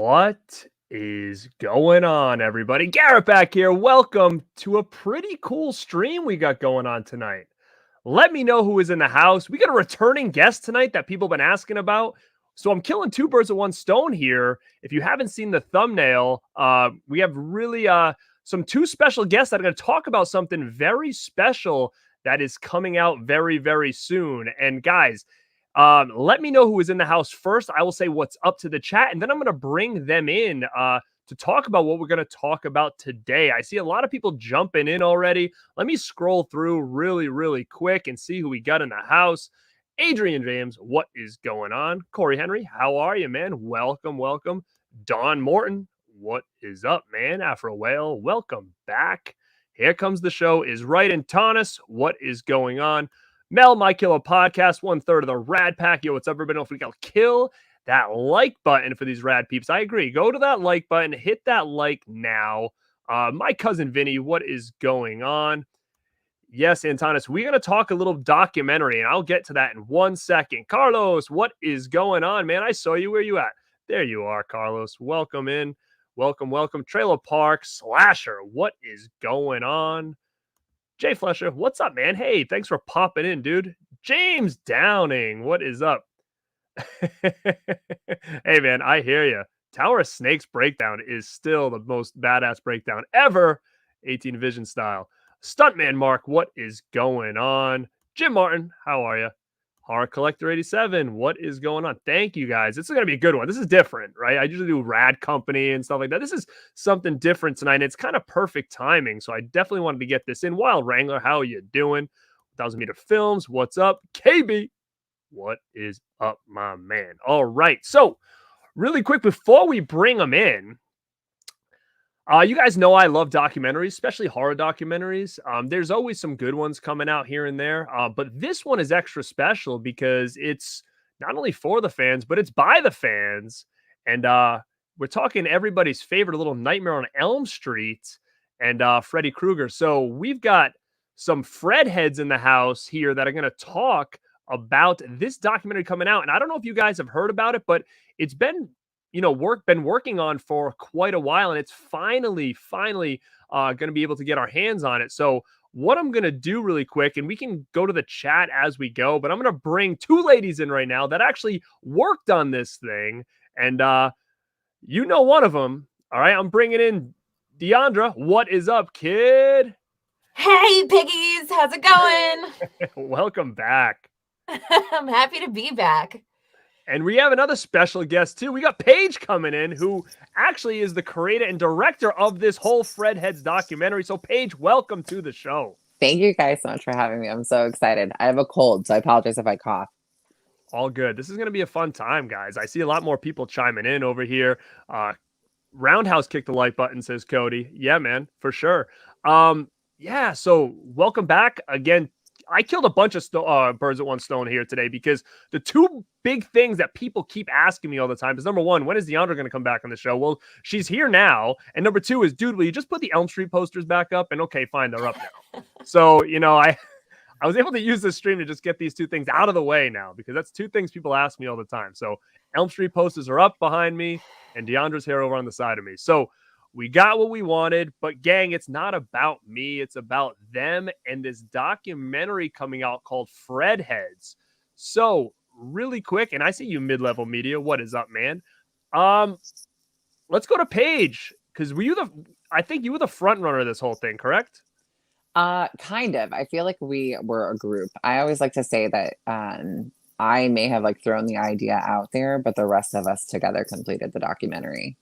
What is going on, everybody? Garrett back here. Welcome to a pretty cool stream we got going on tonight. Let me know who is in the house. We got a returning guest tonight that people have been asking about. So I'm killing two birds with one stone here. If you haven't seen the thumbnail, we have really some two special guests that are going to talk about something very special that is coming out very, very soon. And guys, let me know who is in the house first. I will say what's up to the chat, and then I'm going to bring them in to talk about what we're going to talk about today. I see a lot of people jumping in already. Let me scroll through really, really quick and see who we got in the house. Adrian James, what is going on? Corey Henry, how are you, man? Welcome, welcome. Don Morton, what is up, man? Afro Whale, welcome back. Here comes the show is right. And Tanis, what is going on? Mel, My Killer Podcast, 1/3 of the Rad Pack. Yo, what's up, everybody? Don't forget to kill that like button for these rad peeps. I agree. Go to that like button. Hit that like now. My cousin Vinny, what is going on? Yes, Antonis, we're going to talk a little documentary, and I'll get to that in 1 second. Carlos, what is going on, man? I saw you. Where you at? There you are, Carlos. Welcome in. Welcome, welcome. Trailer Park Slasher, what is going on? Jay Flesher, what's up, man? Hey, thanks for popping in, dude. James Downing, what is up? Hey, man, I hear you. Tower of Snakes breakdown is still the most badass breakdown ever, 18 Vision style. Stuntman Mark, what is going on? Jim Martin, how are you? Horror Collector 87, what is going on? Thank you, guys. This is going to be a good one. This is different, right? I usually do Rad Company and stuff like that. This is something different tonight, and it's kind of perfect timing, so I definitely wanted to get this in. Wild Wrangler, how are you doing? 1000 Meter Films, what's up? KB, what is up, my man? All right, so really quick, before we bring them in, you guys know I love documentaries, especially horror documentaries. There's always some good ones coming out here and there, but this one is extra special because it's not only for the fans, but it's by the fans. And we're talking everybody's favorite Little Nightmare on Elm Street and Freddy Krueger. So we've got some Fred heads in the house here that are going to talk about this documentary coming out. And I don't know if you guys have heard about it, but it's been been working on for quite a while, and it's finally going to be able to get our hands on it. So what I'm going to do really quick, and we can go to the chat as we go, but I'm going to bring two ladies in right now that actually worked on this thing. And one of them. All right, I'm bringing in Diandra. What is up, kid? Hey, piggies. How's it going? Welcome back. I'm happy to be back. And we have another special guest, too. We got Paige coming in, who actually is the creator and director of this whole Fred Heads documentary. So, Paige, welcome to the show. Thank you guys so much for having me. I'm so excited. I have a cold, so I apologize if I cough. All good. This is going to be a fun time, guys. I see a lot more people chiming in over here. Roundhouse kick the like button, says Cody. Yeah, man, for sure. So welcome back again. I killed a bunch of birds with one stone here today because the two big things that people keep asking me all the time is, number one, when is Diandra going to come back on the show? Well, she's here now. And number two is, dude, will you just put the Elm Street posters back up? And okay, fine, they're up now. So, I was able to use this stream to just get these two things out of the way now, because that's two things people ask me all the time. So Elm Street posters are up behind me and Diandra's here over on the side of me. So we got what we wanted, but gang, it's not about me. It's about them and this documentary coming out called Fred Heads. So really quick, and I see you mid-level media. What is up, man? Let's go to Paige, because I think you were the front runner of this whole thing, correct? Kind of. I feel like we were a group. I always like to say that I may have thrown the idea out there, but the rest of us together completed the documentary.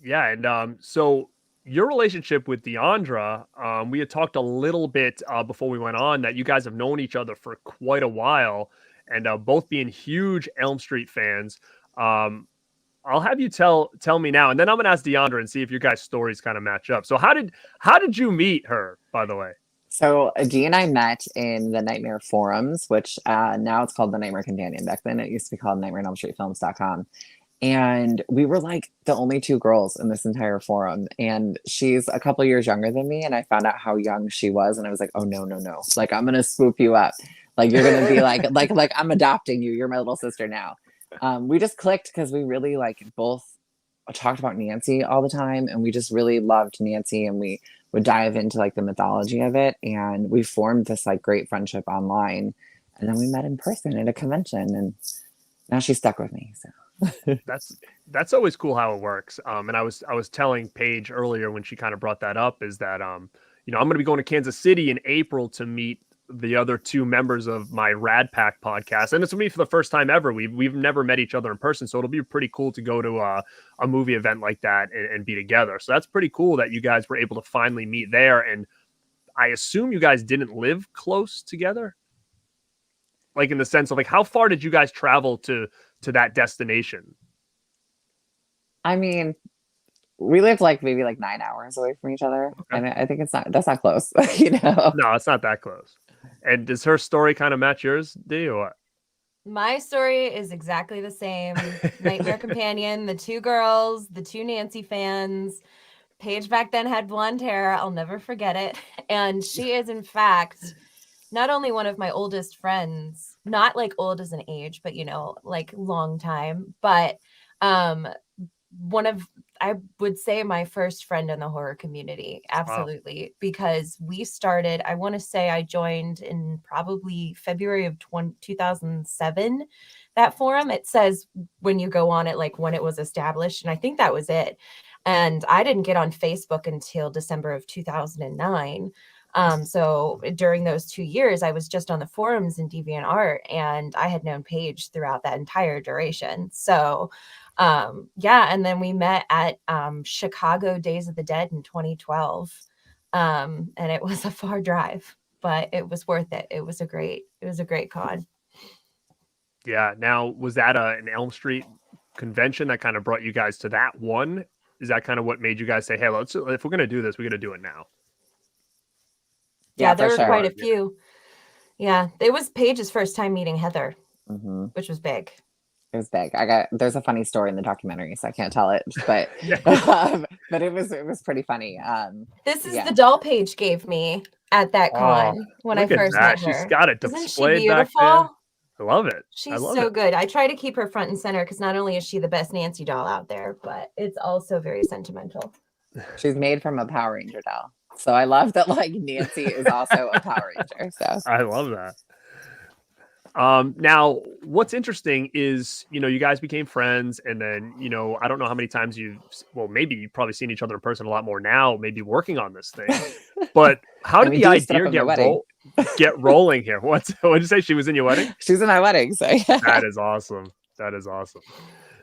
Yeah, and so your relationship with Diandra, we had talked a little bit before we went on that you guys have known each other for quite a while, and both being huge Elm Street fans. I'll have you tell me now, and then I'm gonna ask Diandra and see if your guys' stories kind of match up. So how did you meet her, by the way? So Dee and I met in the Nightmare forums, which now it's called the Nightmare Companion. Back then it used to be called NightmareOnElmStreetFilms.com. And we were the only two girls in this entire forum. And she's a couple years younger than me. And I found out how young she was. And I was like, oh, no. I'm going to swoop you up. You're going to be like, I'm adopting you. You're my little sister now. We just clicked because we really both talked about Nancy all the time, and we just really loved Nancy, and we would dive into like the mythology of it, and we formed this like great friendship online, and then we met in person at a convention, and now she's stuck with me. So That's always cool how it works. And I was telling Paige earlier when she kind of brought that up is that I'm going to be going to Kansas City in April to meet the other two members of my Rad Pack podcast, and it's gonna be for the first time ever. We've never met each other in person, so it'll be pretty cool to go to a movie event like that and be together. So that's pretty cool that you guys were able to finally meet there. And I assume you guys didn't live close together, like in the sense of like how far did you guys travel to that destination? I mean, we lived like maybe like 9 hours away from each other, okay. And I think that's not close, No, it's not that close. And does her story kind of match yours, D, or what? My story is exactly the same. Nightmare Companion, the two girls, the two Nancy fans. Paige back then had blonde hair. I'll never forget it. And she is, in fact, not only one of my oldest friends, not like old as an age, but, like long time, but one of, I would say, my first friend in the horror community. Absolutely. Wow. Because we started, I want to say I joined in probably February of 2007, that forum. It says when you go on it, like when it was established. And I think that was it. And I didn't get on Facebook until December of 2009. So during those 2 years, I was just on the forums in DeviantArt, and I had known Paige throughout that entire duration. So and then we met at Chicago Days of the Dead in 2012. And it was a far drive, but it was worth it. It was a great con. Yeah. Now, was that an Elm Street convention that kind of brought you guys to that one? Is that kind of what made you guys say, hey, if we're going to do this, we're going to do it now? Yeah, there were quite a few. Yeah, it was Paige's first time meeting Heather, which was big. It was big. There's a funny story in the documentary, so I can't tell it, but but it was pretty funny. This is the doll Paige gave me at that con when I first met her. She's got it displayed back there. I love it. She's so good. I try to keep her front and center because not only is she the best Nancy doll out there, but it's also very sentimental. She's made from a Power Ranger doll. So I love that like Nancy is also a Power Ranger. So I love that. Now what's interesting is, you guys became friends, and then, I don't know how many times maybe you've probably seen each other in person a lot more now, maybe working on this thing, but how did the idea get rolling here? What'd you say? She was in your wedding? She's in my wedding. So yeah. That is awesome.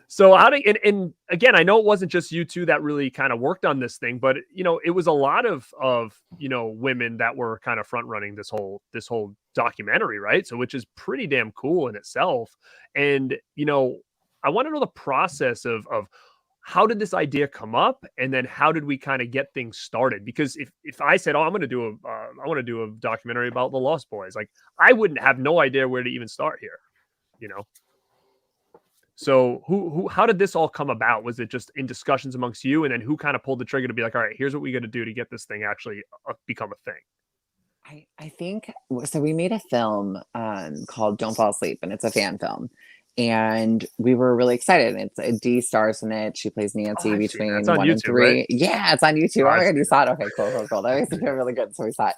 So and again, I know it wasn't just you two that really kind of worked on this thing, but it was a lot of women that were kind of front running this whole documentary, right? So which is pretty damn cool in itself. And I want to know the process of how did this idea come up, and then how did we kind of get things started? Because if I said, I want to do a documentary about the Lost Boys, like I wouldn't have no idea where to even start here, So how did this all come about? Was it just in discussions amongst you, and then who kind of pulled the trigger to be like, all right, here's what we got to do to get this thing actually become a thing? I think so. We made a film called Don't Fall Asleep, and it's a fan film. And we were really excited. It's Dee stars in it. She plays Nancy between 1 YouTube, and 3. Right? Yeah, it's on YouTube. Oh, you saw it? Okay, cool. That makes me feel really good. So we saw it.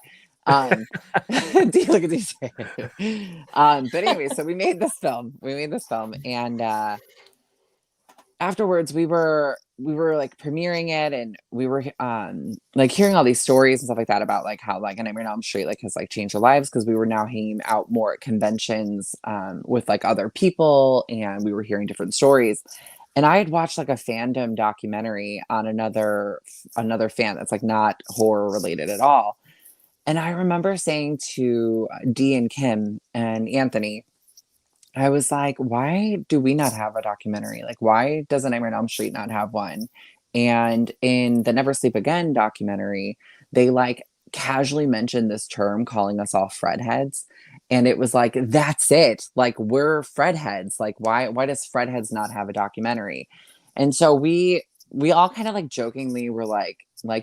Dee, look at these. But anyway, so we made this film. And afterwards we were like premiering it, and we were like hearing all these stories and stuff like that about like how like A Nightmare on Elm Street like has like changed our lives, because we were now hanging out more at conventions with like other people, and we were hearing different stories. And I had watched like a fandom documentary on another fan that's like not horror related at all. And I remember saying to Dee and Kim and Anthony, I was like, why do we not have a documentary? Like, why does A Nightmare on Elm Street not have one? And in the Never Sleep Again documentary, they like casually mentioned this term, calling us all Fred heads. And it was like, that's it. Like, we're Fred heads. Like, why does Fred heads not have a documentary? And so we all kind of like jokingly were like,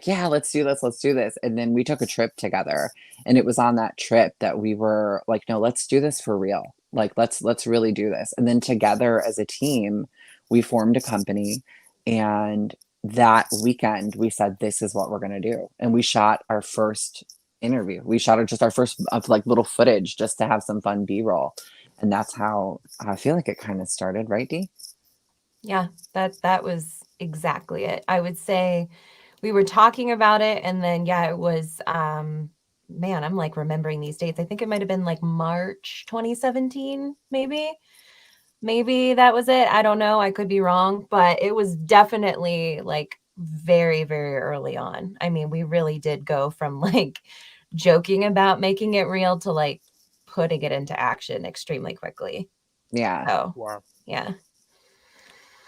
yeah, let's do this. And then we took a trip together, and it was on that trip that we were like, no, let's do this for real. Like, let's really do this. And then together as a team, we formed a company, And that weekend, we said, this is what we're going to do. And we shot our first interview. We shot just our first of like little footage just to have some fun B-roll. And that's how I feel like it kind of started, right, Dee? Yeah, that was exactly it. I would say we were talking about it, and then it was man, I'm like remembering these dates. I think it might have been like March 2017, maybe. Maybe that was it. I don't know. I could be wrong, but it was definitely like very, very early on. I mean, we really did go from like joking about making it real to like putting it into action extremely quickly. Yeah. So, Wow. yeah.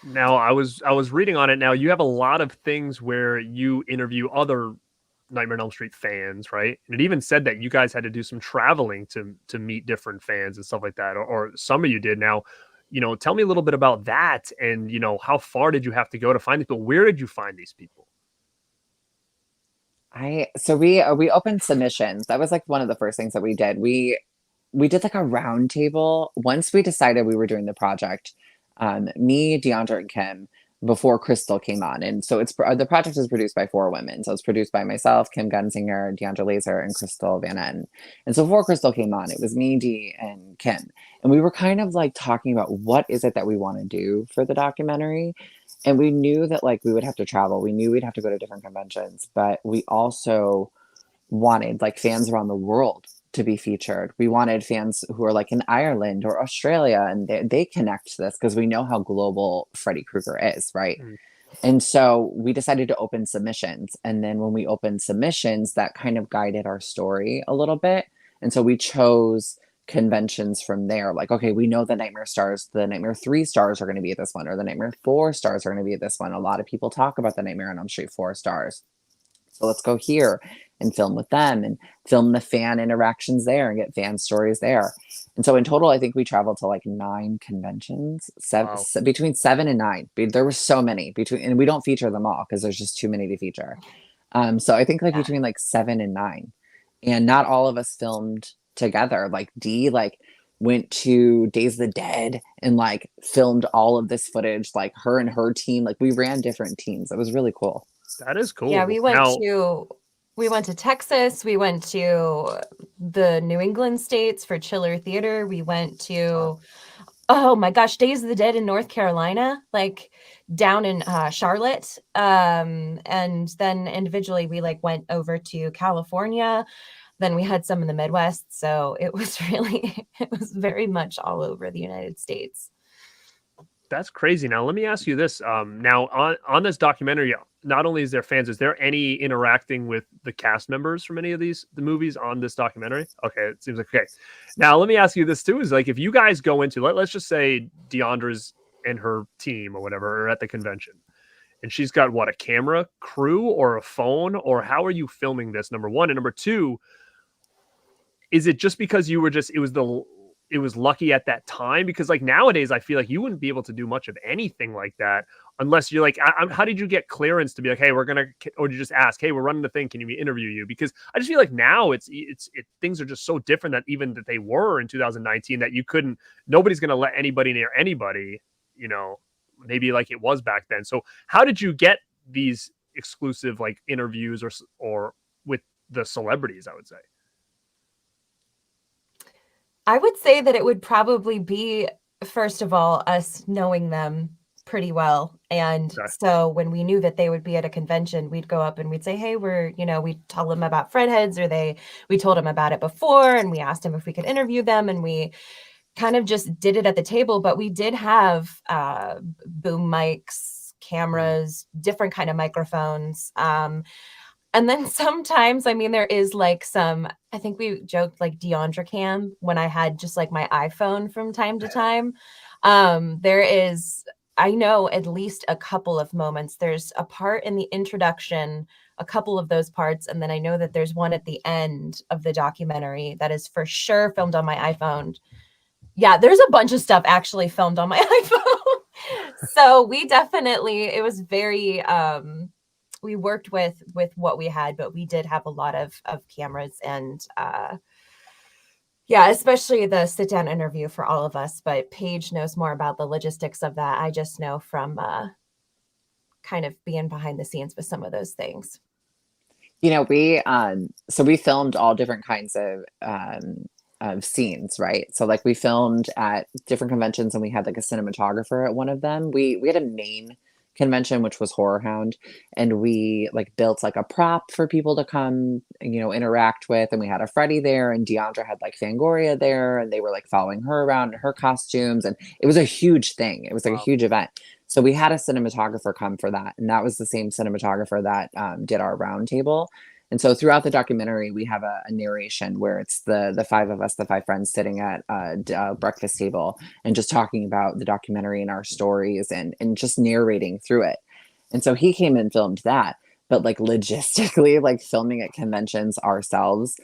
Now I was reading on it. Now you have a lot of things where you interview other Nightmare on Elm Street fans, right? And it even said that you guys had to do some traveling to meet different fans and stuff like that, or some of you did. Now, tell me a little bit about that, and how far did you have to go to find these people? Where did you find these people? So we opened submissions. That was like one of the first things that we did. We did like a round table once we decided we were doing the project. Me, Diandra, and Kim before Crystal came on, and so the project is produced by 4 women. So it's produced by myself, Kim Gunzinger, Diandra Lazor, and Crystal Van Etten. And so before Crystal came on, it was me, Dee, and Kim, and we were kind of like talking about what is it that we want to do for the documentary. And we knew that like we would have to travel. We knew we'd have to go to different conventions, but we also wanted like fans around the world to be featured. We wanted fans who are like in Ireland or Australia, and they connect to this because we know how global Freddy Krueger is, right? Mm. And so we decided to open submissions. And then when we opened submissions, that kind of guided our story a little bit. And so we chose conventions from there. Like, okay, we know the Nightmare stars, the Nightmare 3 stars are going to be at this one, or the Nightmare 4 stars are going to be at this one. A lot of people talk about the Nightmare on Elm Street 4 stars. So let's go here and film with them and film the fan interactions there and get fan stories there. And so in total, I think we traveled to like 9 conventions, between 7 and 9. There were so many and we don't feature them all because there's just too many to feature. So I think like between like 7 and 9, and not all of us filmed together. Like Dee went to Days of the Dead and like filmed all of this footage, like her and her team. Like we ran different teams. It was really cool. That is cool. Yeah, we went to Texas. We went to the New England states for Chiller Theater. We went to, oh my gosh, Days of the Dead in North Carolina, like down in Charlotte. And then individually we like went over to California. Then we had some in the Midwest. So it was very much all over the United States. That's crazy. Now, let me ask you this. Now, on this documentary, not only is there fans, is there any interacting with the cast members from any of the movies on this documentary? Okay, it seems like okay. Now, let me ask you this too: is like if you guys go into let's just say Diandra's and her team or whatever are at the convention, and she's got what, a camera crew or a phone, or how are you filming this? Number one, and number two, is it just because it was lucky at that time? Because like nowadays, I feel like you wouldn't be able to do much of anything like that unless you're like, how did you get clearance to be like, hey, or did you just ask, hey, we're running the thing, can we interview you? Because I just feel like now things are just so different that they were in 2019 that nobody's going to let anybody near anybody, maybe like it was back then. So how did you get these exclusive like interviews or with the celebrities, I would say? I would say that it would probably be, first of all, us knowing them pretty well. And so when we knew that they would be at a convention, we'd go up and we'd say, hey, we'd tell them about Fredheads, or we told them about it before, and we asked them if we could interview them, and we kind of just did it at the table. But we did have boom mics, cameras, different kind of microphones. And then sometimes, I mean, there is like I think we joked like Diandra cam when I had just like my iPhone from time to time. I know at least a couple of moments. There's a part in the introduction, a couple of those parts. And then I know that there's one at the end of the documentary that is for sure filmed on my iPhone. Yeah, there's a bunch of stuff actually filmed on my iPhone. So it was very, we worked with what we had, but we did have a lot of cameras and especially the sit down interview for all of us. But Paige knows more about the logistics of that. I just know from kind of being behind the scenes with some of those things? You know, we filmed all different kinds of scenes, right? So like we filmed at different conventions, and we had like a cinematographer at one of them. We had a main convention which was Horror Hound, and we like built like a prop for people to come, you know, interact with, and we had a Freddy there, and Diandra had like Fangoria there, and they were like following her around in her costumes, and it was a huge thing. It was like a Wow. huge event. So we had a cinematographer come for that, and that was the same cinematographer that did our round table. And so throughout the documentary, we have a narration where it's the five of us, the five friends, sitting at a breakfast table and just talking about the documentary and our stories, and just narrating through it. And so he came and filmed that. But like logistically, like filming at conventions ourselves,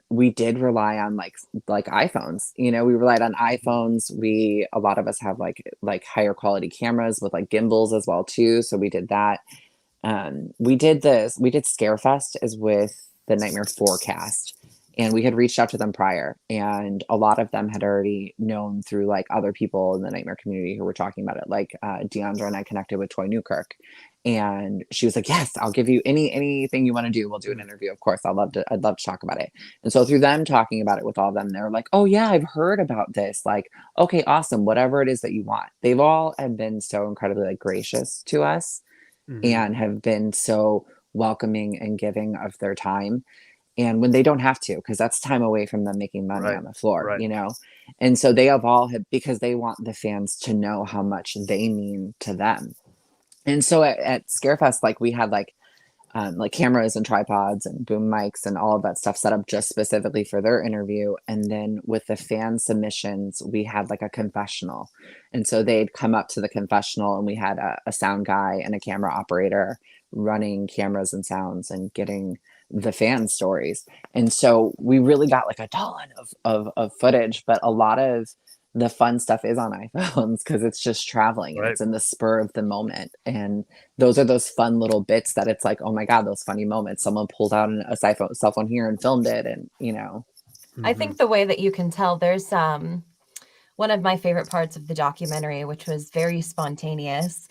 we did rely on like iPhones. You know, we relied on iPhones. A lot of us have like higher quality cameras with like gimbals as well too. So we did that. We did Scarefest as with the Nightmare Forecast, and we had reached out to them prior, and a lot of them had already known through like other people in the Nightmare community who were talking about it. Like Diandra and I connected with Toy Newkirk, and she was like, yes, I'll give you anything you want to do. We'll do an interview. Of course. I'd love to talk about it. And so through them talking about it with all of them, they're like, oh yeah, I've heard about this. Like, okay, awesome. Whatever it is that you want. They've all have been so incredibly like gracious to us, and have been so welcoming and giving of their time. And when they don't have to, because that's time away from them making money on the floor, you know? And so they have all because they want the fans to know how much they mean to them. And so at Scarefest, like we had like cameras and tripods and boom mics and all of that stuff set up just specifically for their interview. And then with the fan submissions, we had like a confessional. And so they'd come up to the confessional, and we had a sound guy and a camera operator running cameras and sounds and getting the fan stories. And so we really got like a ton of footage, but a lot of the fun stuff is on iPhones because it's just traveling and it's in the spur of the moment. And those are those fun little bits that it's like, oh my God, those funny moments. Someone pulled out a cell phone here and filmed it. And, you know. I think the way that you can tell, there's one of my favorite parts of the documentary, which was very spontaneous,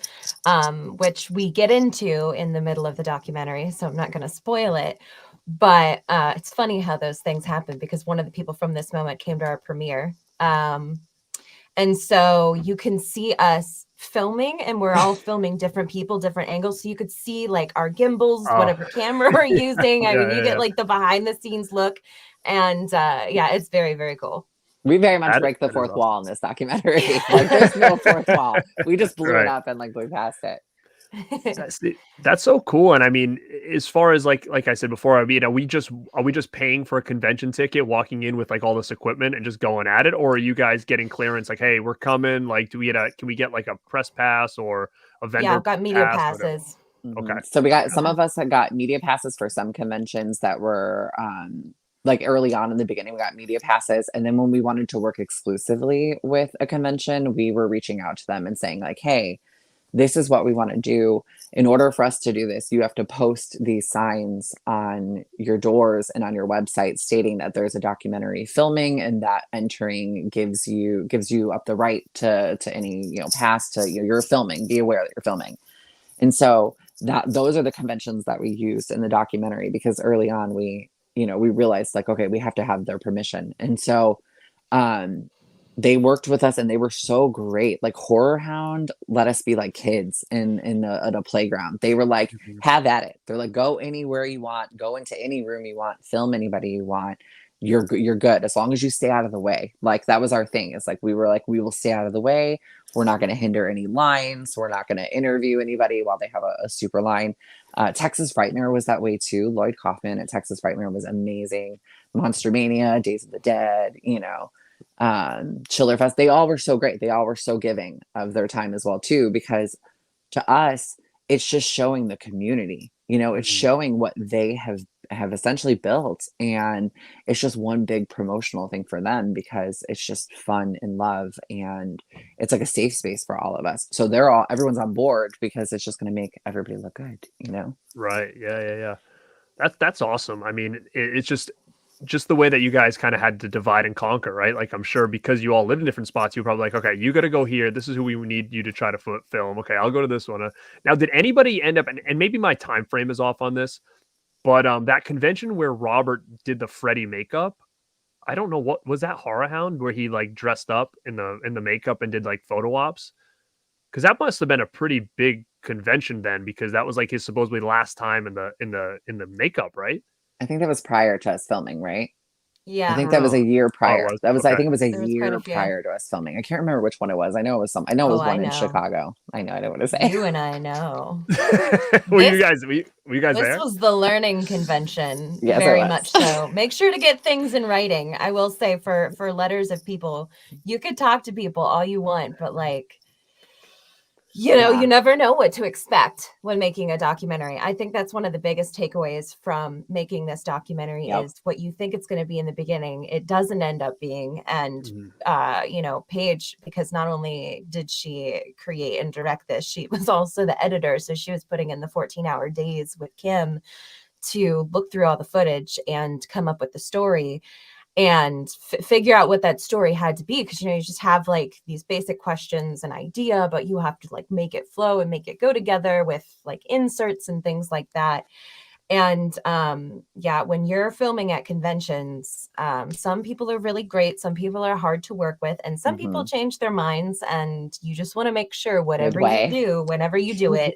which we get into in the middle of the documentary. So I'm not going to spoil it. But it's funny how those things happen, because one of the people from this moment came to our premiere. And so you can see us filming, and we're all filming different people, different angles. So you could see like our gimbals, whatever camera we're using. I mean, you get like the behind the scenes look. And yeah, it's very, very cool. We very much break the fourth wall in this documentary. Like there's no fourth wall. We just blew it up and like blew past it. That's so cool. And I mean, as far as like I said before, I mean, are we just paying for a convention ticket, walking in with like all this equipment and just going at it, or are you guys getting clearance? Like, hey, we're coming. Like, can we get like a press pass or a vendor? Yeah, I've got media passes. Okay, so we got some of us had got media passes for some conventions that were like early on in the beginning. We got media passes, and then when we wanted to work exclusively with a convention, we were reaching out to them and saying like, hey, this is what we want to do. In order for us to do this, you have to post these signs on your doors and on your website stating that there's a documentary filming, and that entering gives you up the right to any, you know, pass to you're filming. Be aware that you're filming. And so those are the conventions that we used in the documentary, because early on we realized like, okay, we have to have their permission. And so they worked with us, and they were so great. Like Horror Hound let us be like kids in a playground. They were like, have at it. They're like, go anywhere you want, go into any room you want, film anybody you want. You're good as long as you stay out of the way. Like that was our thing. It's like we were like, we will stay out of the way. We're not going to hinder any lines. We're not going to interview anybody while they have a super line. Texas Frightmare was that way too. Lloyd Kaufman at Texas Frightmare was amazing. Monster Mania, Days of the Dead, you know. Chillerfest, they all were so great. They all were so giving of their time as well too, because to us it's just showing the community, you know, it's showing what they have essentially built, and it's just one big promotional thing for them, because it's just fun and love, and it's like a safe space for all of us. So everyone's on board, because it's just going to make everybody look good, you know. Right. Yeah. That's awesome. I mean, it's just just the way that you guys kind of had to divide and conquer, right? Like I'm sure because you all lived in different spots, you were probably like, okay, you got to go here. This is who we need you to try to film. Okay, I'll go to this one. Now, did anybody end up, and maybe my time frame is off on this, but that convention where Robert did the Freddy makeup, I don't know what was that Horror Hound where he like dressed up in the makeup and did like photo ops, because that must have been a pretty big convention then, because that was like his supposedly last time in the makeup, right? I think that was prior to us filming, right? I Yeah, think that was a year Oh, it prior. was? That was, I Okay. think it was a there was quite year a few. prior to us filming. I can't remember which one it was. I know it was some. I know it was Oh, I one in know. Chicago. I know. I don't want to say. You and I know. Were you This- guys This there? was the learning convention, Yes, it very was. much so. Make sure to get things in writing. I will say for letters of people, you could talk to people all you want, but like, you know, Yeah. you never know what to expect when making a documentary. I think that's one of the biggest takeaways from making this documentary Yep. is what you think it's going to be in the beginning, it doesn't end up being. And Mhm. you know, Paige, because not only did she create and direct this, she was also the editor. So she was putting in the 14-hour days with Kim to look through all the footage and come up with the story and figure out what that story had to be, because you know you just have like these basic questions and idea, but you have to like make it flow and make it go together with like inserts and things like that. And yeah, when you're filming at conventions, some people are really great, some people are hard to work with, and some people Mhm. change their minds, and you just want to make sure whatever you Midway. do, whenever you do it,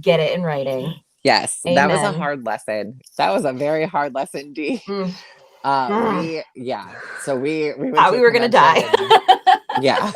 get it in writing. Yes, that was a Amen. hard lesson. That was a very hard lesson, D. Mm. Mm. So we went Thought to we a were gonna die. convention and yeah.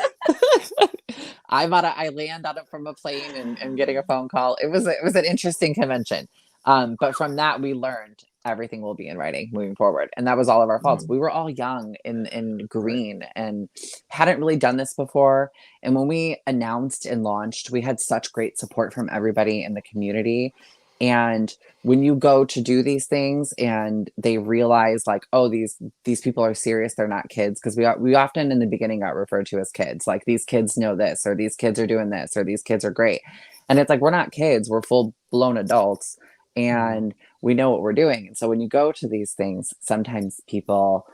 I land on it from a plane and getting a phone call. It was an interesting convention. But from that we learned everything will be in writing moving forward. And that was all of our faults. We were all young and green and hadn't really done this before. And when we announced and launched, we had such great support from everybody in the community. And when you go to do these things and they realize like, oh, these people are serious, they're not kids, because we often in the beginning got referred to as kids, like these kids know this, or these kids are doing this, or these kids are great. And it's like, we're not kids, we're full blown adults, and we know what we're doing. And so when you go to these things, sometimes people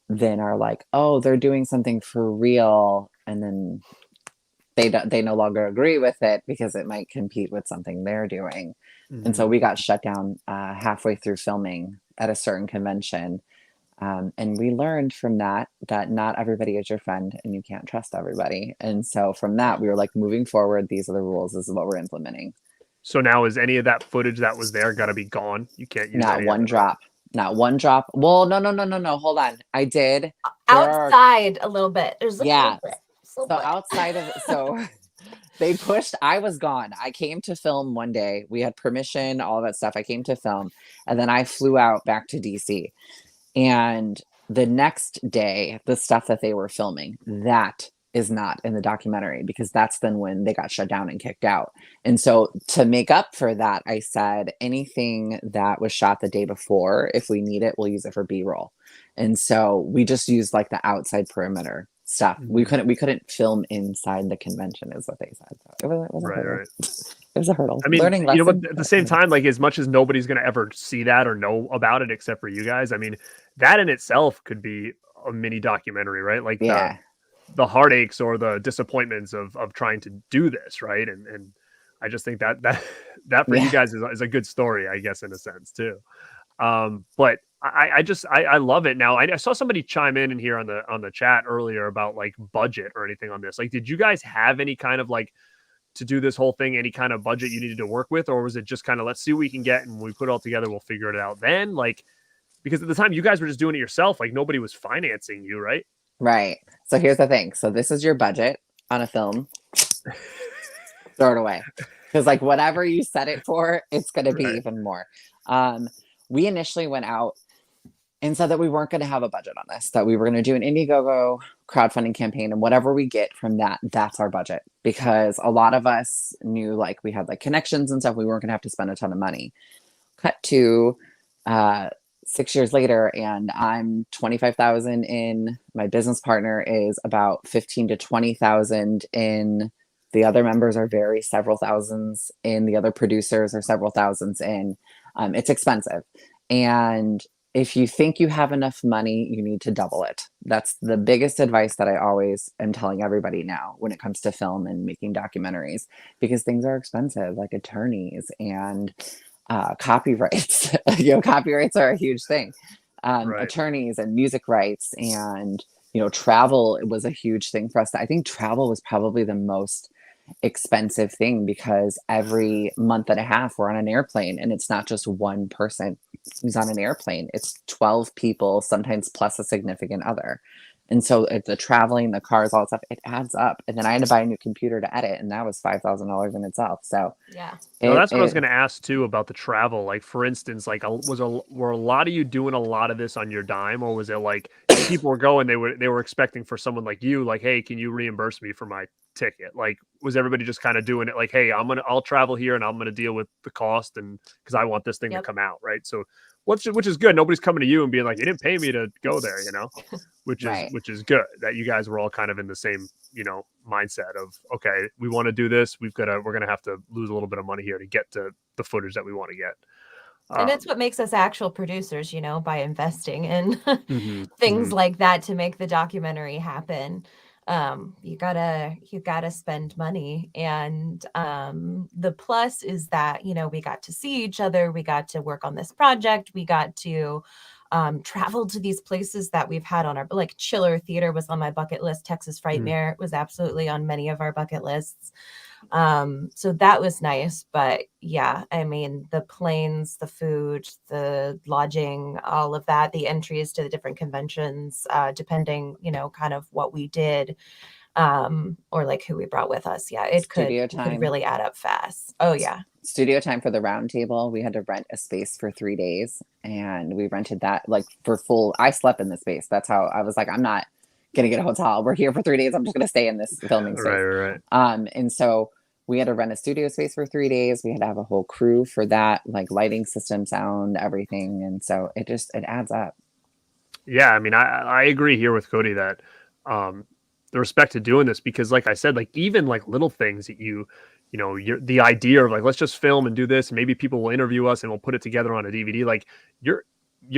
then are like, oh, they're doing something for real, and then they no longer agree with it because it might compete with something they're doing. And so we got shut down halfway through filming at a certain convention. And we learned from that not everybody is your friend and you can't trust everybody. And so from that, we were like, moving forward, these are the rules. This is what we're implementing. So now is any of that footage that was there got to be gone? You can't use Not any one of it. drop. Not one drop. Well, no. Hold on. I did. Outside a little bit. There's a Yeah. little bit. So outside of they pushed. I was gone. I came to film one day. We had permission, all that stuff. I came to film, and then I flew out back to DC. And the next day, the stuff that they were filming, that is not in the documentary, because that's then when they got shut down and kicked out. And so to make up for that, I said anything that was shot the day before, if we need it, we'll use it for B-roll. And so we just used like the outside perimeter stuff. We couldn't film inside the convention, is what they said. So it was a hurdle. Right. It was a hurdle. I mean, Learning you know, lesson. but at the same time, like as much as nobody's going to ever see that or know about it except for you guys, I mean, that in itself could be a mini documentary, right? Like Yeah. the heartaches or the disappointments of trying to do this, right? And I just think that for you guys is a good story, I guess, in a sense too. But I love it. Now I saw somebody chime in here on the chat earlier about like budget or anything on this. Like, did you guys have any kind of like, to do this whole thing, any kind of budget you needed to work with, or was it just kind of let's see what we can get and when we put it all together we'll figure it out then? Like, because at the time you guys were just doing it yourself, like nobody was financing you, right? Right. So here's the thing. So this is your budget on a film. Throw it away. Because like whatever you set it for, it's going to be even more. We initially went out and said that we weren't going to have a budget on this, that we were going to do an Indiegogo crowdfunding campaign, and whatever we get from that, that's our budget. Because a lot of us knew like we had like connections and stuff. We weren't going to have to spend a ton of money. Cut to 6 years later, and I'm 25,000 in. My business partner is about 15 to 20,000 in. The other members are several thousands in. The other producers are several thousands in. It's expensive. And if you think you have enough money, you need to double it. That's the biggest advice that I always am telling everybody now when it comes to film and making documentaries, because things are expensive, like attorneys and copyrights. Copyrights are a huge thing. Right. Attorneys and music rights, and travel was a huge thing for us. I think travel was probably the most expensive thing, because every month and a half we're on an airplane, and it's not just one person who's on an airplane, it's 12 people, sometimes plus a significant other. And so the traveling, the cars, all that stuff, it adds up. And then I had to buy a new computer to edit, and that was $5,000 in itself. So Yeah. No, that's what I was going to ask too about the travel. Like, for instance, like, were a lot of you doing a lot of this on your dime, or was it like if people were going, they were expecting for someone like you, like, hey, can you reimburse me for my ticket? Like, was everybody just kind of doing it like, hey, I'll travel here and I'm gonna deal with the cost, and because I want this thing to Yep. come out, right? So, which is good. Nobody's coming to you and being like, you didn't pay me to go there, right. which is good that you guys were all kind of in the same mindset of, okay, we want to do this, we're gonna have to lose a little bit of money here to get to the footage that we want to get. And it's what makes us actual producers, by investing in Mhm, things mhm. like that to make the documentary happen. You gotta spend money. And the plus is that, we got to see each other, we got to work on this project, we got to travel to these places that we've had on our, like Chiller Theater was on my bucket list, Texas Frightmare was absolutely on many of our bucket lists. So that was nice. But yeah, I mean, the planes, the food, the lodging, all of that, the entries to the different conventions, depending, kind of what we did, or like who we brought with us. Yeah, it could really add up fast. Oh yeah. Studio time for the round table. We had to rent a space for 3 days, and we rented that like for full. I slept in the space. That's how I was like, I'm not gonna get a hotel. We're here for 3 days. I'm just gonna stay in this filming space. Right. And so we had to rent a studio space for 3 days. We had to have a whole crew for that, like lighting system, sound, everything. And so it adds up. Yeah, I mean, I agree here with Cody that the respect to doing this, because like I said, like even like little things that you're the idea of like, let's just film and do this, and maybe people will interview us and we'll put it together on a DVD. Like you're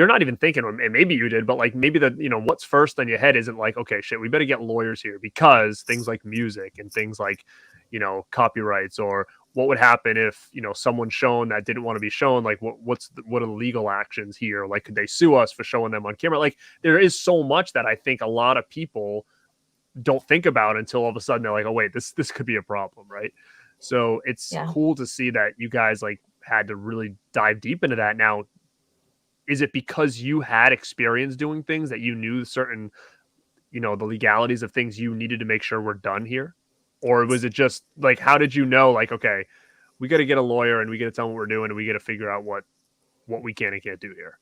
not even thinking, and maybe you did, but like maybe what's first on your head isn't like, okay, shit, we better get lawyers here, because things like music and things like copyrights, or what would happen if someone's shown that didn't want to be shown, like what are the legal actions here, like could they sue us for showing them on camera? Like there is so much that I think a lot of people don't think about until all of a sudden they're like, oh wait, this could be a problem, right? So it's cool to see that you guys like had to really dive deep into that. Now, is it because you had experience doing things that you knew certain the legalities of things you needed to make sure were done here? Or was it just like, how did you know, like, okay, we got to get a lawyer and we got to tell them what we're doing and we got to figure out what we can and can't do here?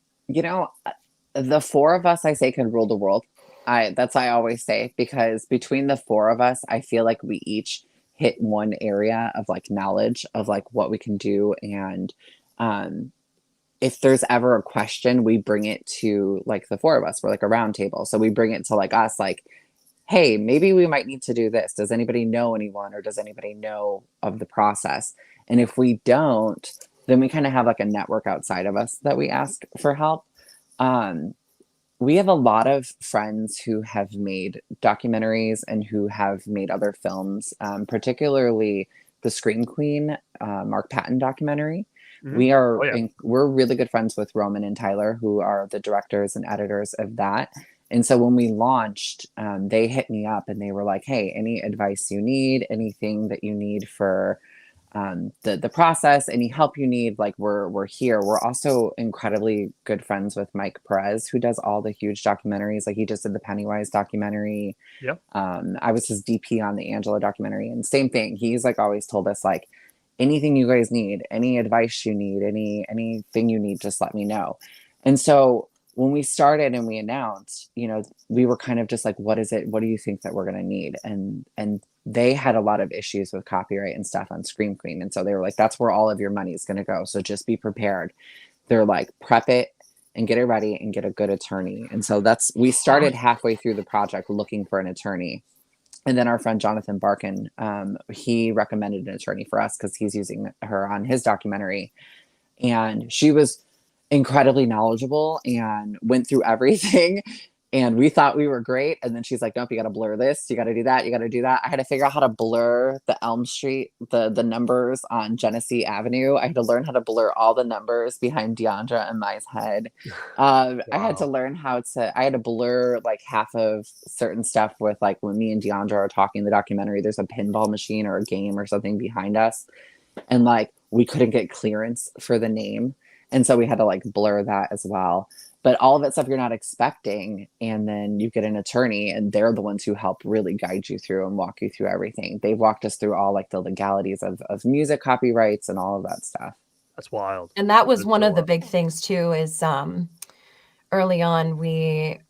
The four of us, I say, can rule the world. I always say, because between the four of us, I feel like we each hit one area of like knowledge of like what we can do. And if there's ever a question, we bring it to like the four of us. We're like a round table. So we bring it to like us, like, hey, maybe we might need to do this. Does anybody know anyone, or does anybody know of the process? And if we don't, then we kind of have like a network outside of us that we ask for help. We have a lot of friends who have made documentaries and who have made other films, particularly the Scream Queen, Mark Patton documentary. Mm-hmm. We're really good friends with Roman and Tyler, who are the directors and editors of that. And so when we launched, they hit me up and they were like, hey, any advice you need, anything that you need for the process, any help you need, like we're here. We're also incredibly good friends with Mike Perez, who does all the huge documentaries. Like he just did the Pennywise documentary. Yep. I was his DP on the Angela documentary, and same thing. He's like always told us like, anything you guys need, any advice you need, anything you need, just let me know. And so when we started and we announced, we were kind of just like, what is it? What do you think that we're going to need? And they had a lot of issues with copyright and stuff on Scream Queen. And so they were like, that's where all of your money is going to go. So just be prepared. They're like, prep it and get it ready and get a good attorney. And so we started halfway through the project looking for an attorney. And then our friend Jonathan Barkin, he recommended an attorney for us because he's using her on his documentary. And she was incredibly knowledgeable and went through everything. And we thought we were great. And then she's like, nope, you got to blur this. You got to do that. You got to do that. I had to figure out how to blur the Elm Street, the numbers on Genesee Avenue. I had to learn how to blur all the numbers behind Diandra and Mai's head. I had to learn I had to blur like half of certain stuff with like when me and Diandra are talking in the documentary, there's a pinball machine or a game or something behind us. And like, we couldn't get clearance for the name. And so we had to like blur that as well. But all of that stuff you're not expecting. And then you get an attorney and they're the ones who help really guide you through and walk you through everything. They've walked us through all like the legalities of music copyrights and all of that stuff. That's wild. And that was one of the big things too, is early on,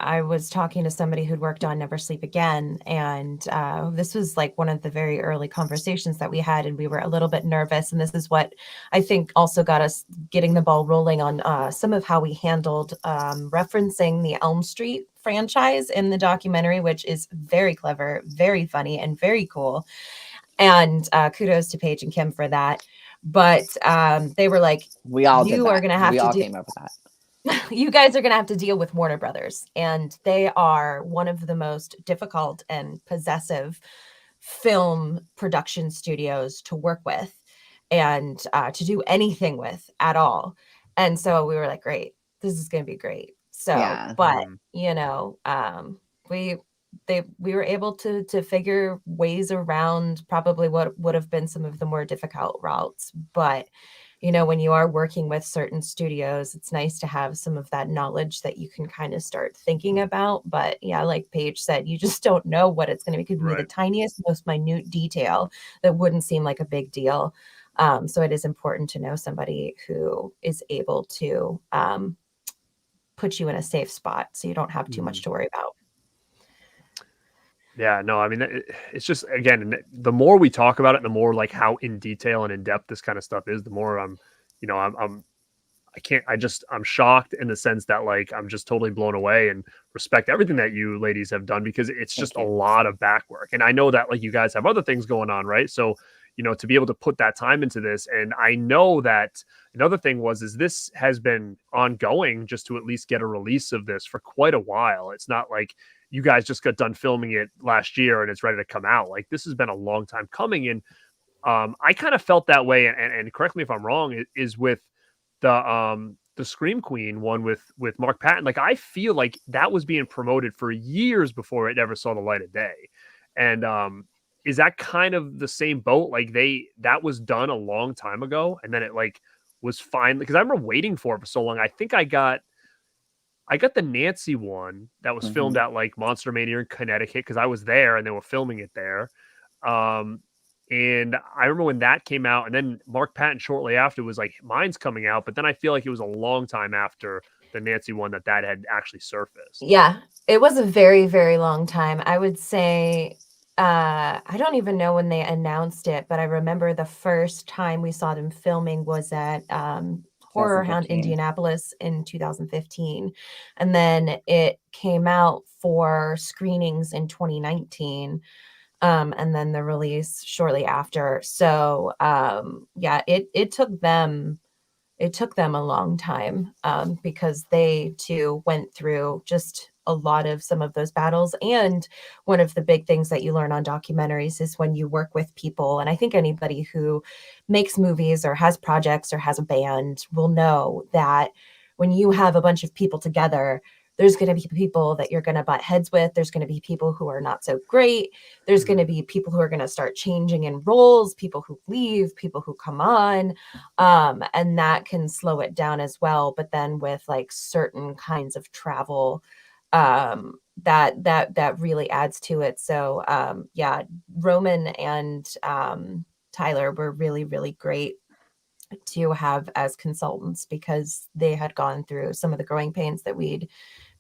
I was talking to somebody who'd worked on Never Sleep Again. And this was like one of the very early conversations that we had. And we were a little bit nervous. And this is what I think also got us getting the ball rolling on some of how we handled referencing the Elm Street franchise in the documentary, which is very clever, very funny, and very cool. And kudos to Paige and Kim for that. But they were like, we all are going to have to came up with that. You guys are going to have to deal with Warner Brothers, and they are one of the most difficult and possessive film production studios to work with and to do anything with at all. And so we were like, great, this is going to be great. So, yeah. But you know, we were able to figure ways around probably what would have been some of the more difficult routes. But you know, when you are working with certain studios, it's nice to have some of that knowledge that you can kind of start thinking about. But yeah, like Paige said, you just don't know what it's going to be. It could be the tiniest, most minute detail that wouldn't seem like a big deal. So it is important to know somebody who is able to put you in a safe spot so you don't have too much to worry about. Yeah, no, I mean, it's just, again, the more we talk about it, the more like how in detail and in depth this kind of stuff is, the more I'm shocked in the sense that like, I'm just totally blown away and respect everything that you ladies have done, because it's just a lot of back work. And I know that like you guys have other things going on, right? So, you know, to be able to put that time into this. And I know that another thing is this has been ongoing just to at least get a release of this for quite a while. It's not like you guys just got done filming it last year and it's ready to come out. Like, this has been a long time coming. And I kind of felt that way. And correct me if I'm wrong, is with the Scream Queen one with Mark Patton. Like, I feel like that was being promoted for years before it ever saw the light of day. And is that kind of the same boat? Like that was done a long time ago, and then it like was fine, because I remember waiting for it for so long. I think I got the Nancy one that was filmed at like Monster Mania in Connecticut, because I was there and they were filming it there. And I remember when that came out, and then Mark Patton shortly after was like, mine's coming out. But then I feel like it was a long time after the Nancy one that had actually surfaced. Yeah, it was a very, very long time. I would say, I don't even know when they announced it, but I remember the first time we saw them filming was at Horror Hound Indianapolis in 2015. And then it came out for screenings in 2019. And then the release shortly after. So yeah, it took them a long time because they too went through just a lot of some of those battles. And one of the big things that you learn on documentaries is when you work with people, and I think anybody who makes movies or has projects or has a band will know that when you have a bunch of people together, there's going to be people that you're going to butt heads with. There's going to be people who are not so great. There's going to be people who are going to start changing in roles, people who leave, people who come on. And that can slow it down as well. But then with like certain kinds of travel, that really adds to it. So yeah, Roman and Tyler were really, really great to have as consultants, because they had gone through some of the growing pains that we'd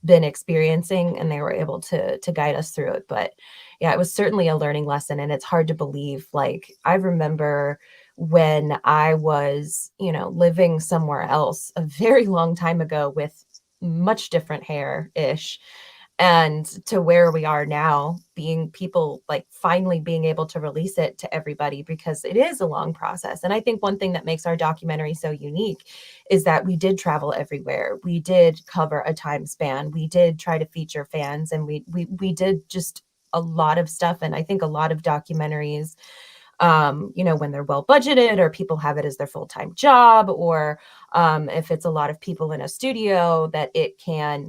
been experiencing, and they were able to guide us through it. But yeah, it was certainly a learning lesson, and it's hard to believe. Like, I remember when I was, living somewhere else a very long time ago with much different hair-ish, and to where we are now, being people like finally being able to release it to everybody, because it is a long process. And I think one thing that makes our documentary so unique is that we did travel everywhere. We did cover a time span. We did try to feature fans, and we did just a lot of stuff. And I think a lot of documentaries, when they're well budgeted, or people have it as their full-time job, or if it's a lot of people in a studio, that it can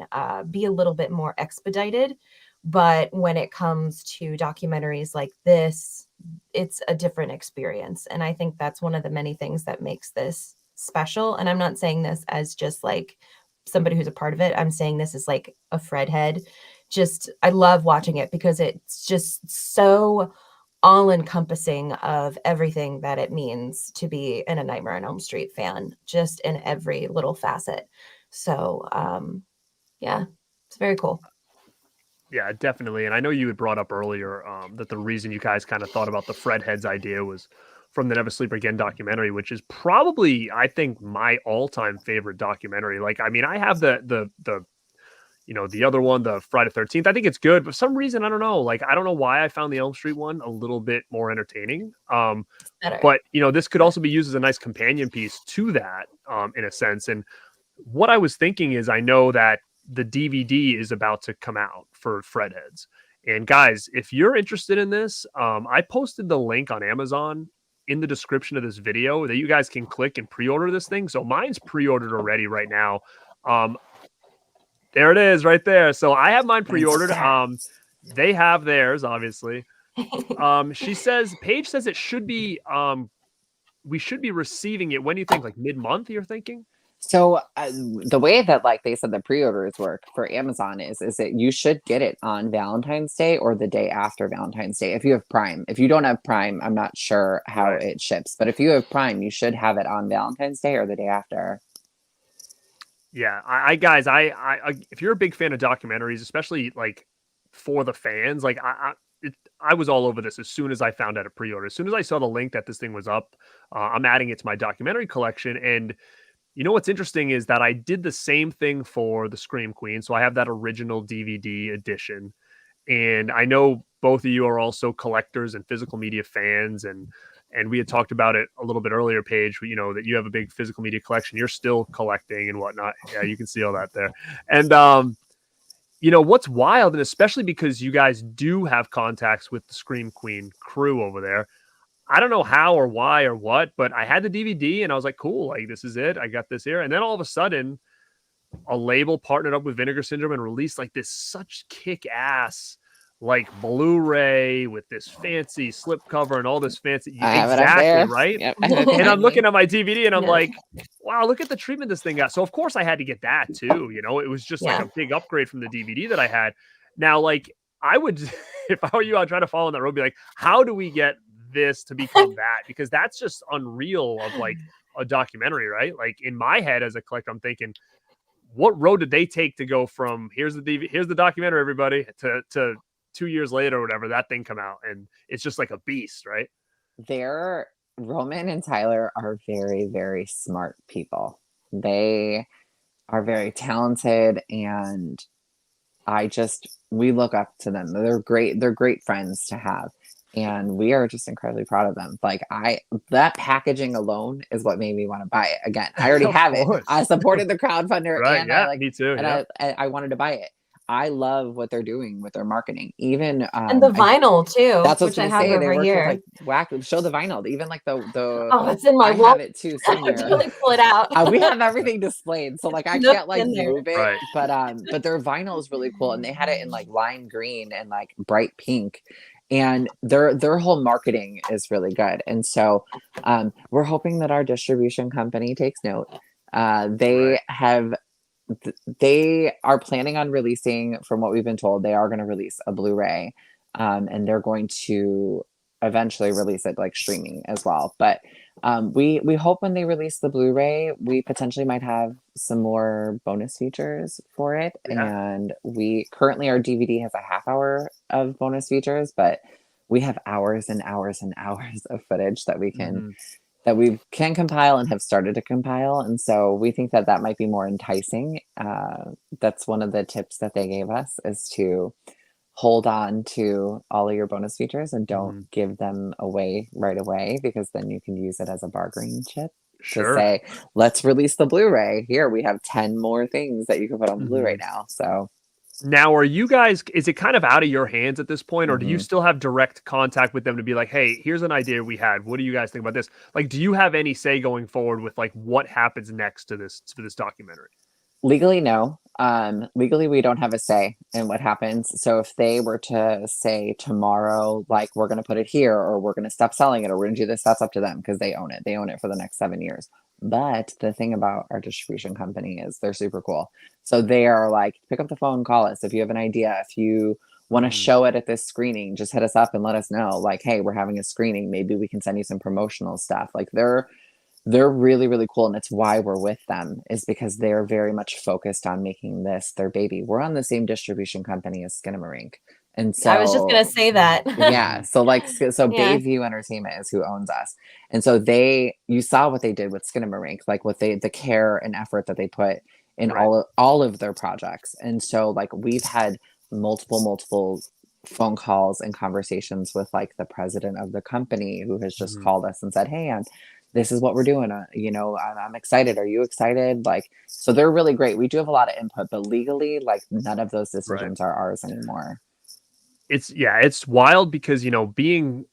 be a little bit more expedited. But when it comes to documentaries like this, it's a different experience. And I think that's one of the many things that makes this special. And I'm not saying this as just like somebody who's a part of it. I'm saying this as like a Fred head. Just, I love watching it because it's just so all encompassing of everything that it means to be a Nightmare on Elm Street fan, just in every little facet. So, yeah, it's very cool. Yeah, definitely. And I know you had brought up earlier that the reason you guys kind of thought about the Fred Heads idea was from the Never Sleep Again documentary, which is probably, I think, my all-time favorite documentary. Like, I mean, I have the the other one, the Friday 13th. I think it's good, but for some reason, I don't know. Like, I don't know why I found the Elm Street one a little bit more entertaining. But this could also be used as a nice companion piece to that, in a sense. And what I was thinking is, I know that the DVD is about to come out for Fred Heads. And guys, if you're interested in this, I posted the link on Amazon in the description of this video that you guys can click and pre-order this thing. So mine's pre-ordered already right now. There it is right there. So I have mine pre-ordered. They have theirs, obviously. Paige says it should be, we should be receiving it. When do you think? Like mid-month, you're thinking? So the way that they said the pre-orders work for Amazon is that you should get it on Valentine's Day or the day after Valentine's Day if you have Prime. If you don't have Prime, I'm not sure how it ships, but if you have Prime, you should have it on Valentine's Day or the day after. Yeah, I if you're a big fan of documentaries, especially like for the fans, like I was all over this as soon as I found out a pre-order. As soon as I saw the link that this thing was up, I'm adding it to my documentary collection. And you know what's interesting is that I did the same thing for the Scream Queen. So I have that original DVD edition. And I know both of you are also collectors and physical media fans. And we had talked about it a little bit earlier, Paige, that you have a big physical media collection. You're still collecting and whatnot. Yeah, you can see all that there. And, what's wild, and especially because you guys do have contacts with the Scream Queen crew over there, I don't know how or why or what, but I had the DVD and I was like, cool, like this is it. I got this here. And then all of a sudden, a label partnered up with Vinegar Syndrome and released like this such kick-ass like Blu-ray with this fancy slipcover and all this fancy exactly right. Yep. And I'm looking at my DVD and I'm like, wow, look at the treatment this thing got. So of course I had to get that too. It was just like a big upgrade from the DVD that I had. Now, like I would, if I were you, I'd try to follow in that road, be like, how do we get this to become that? Because that's just unreal of like a documentary, right? Like in my head as a collector, I'm thinking, what road did they take to go from here's the documentary, everybody, to 2 years later or whatever, that thing come out, and it's just like a beast, right? Roman and Tyler are very, very smart people. They are very talented, and we look up to them. They're great friends to have. And we are just incredibly proud of them. Like that packaging alone is what made me want to buy it. Again, I already have it. I supported the crowdfunder, right, and me too. And I wanted to buy it. I love what they're doing with their marketing, even and the vinyl too. That's what I have say. They over work here. with show the vinyl, even like the. Oh, it's in my wall. I have it too. Somewhere. Totally pull it out. We have everything displayed, so like I can't like move it. Right. But their vinyl is really cool, and they had it in like lime green and like bright pink. And their whole marketing is really good. And so we're hoping that our distribution company takes note. They are planning on releasing, from what we've been told, they are going to release a Blu-ray, and they're going to eventually release it like streaming as well. But we hope when they release the Blu-ray, we potentially might have some more bonus features for it. Yeah. And currently our DVD has a half hour of bonus features, but we have hours and hours and hours of footage that we can compile and have started to compile. And so we think that might be more enticing that's one of the tips that they gave us, is to hold on to all of your bonus features and don't give them away right away, because then you can use it as a bargaining chip to Sure. say, let's release the Blu-ray. Here, we have 10 more things that you can put on the Blu-ray now. So now, are you guys, is it kind of out of your hands at this point, or do you mhm. still have direct contact with them to be like, hey, here's an idea we had. What do you guys think about this? Like, do you have any say going forward with like what happens next to this documentary? Legally, no. Legally, we don't have a say in what happens. So if they were to say tomorrow, like, we're going to put it here, or we're going to stop selling it, or we're going to do this, that's up to them, because they own it. They own it for the next 7 years. But the thing about our distribution company is they're super cool. So they are like, pick up the phone, call us. If you have an idea, if you want to show it at this screening, just hit us up and let us know. Like, hey, we're having a screening. Maybe we can send you some promotional stuff. Like, they're really, really cool. And it's why we're with them, is because they're very much focused on making this their baby. We're on the same distribution company as Skinamarink. And so I was just going to say that. yeah. So like, so Yeah. Bayview Entertainment is who owns us. And so you saw what they did with Skinamarink, like the care and effort that they put in all of their projects. And so like, we've had multiple phone calls and conversations with like the president of the company, who has just called us and said, hey, this is what we're doing. I'm excited. Are you excited? Like, so they're really great. We do have a lot of input, but legally, like, none of those decisions are ours anymore. It's wild because, being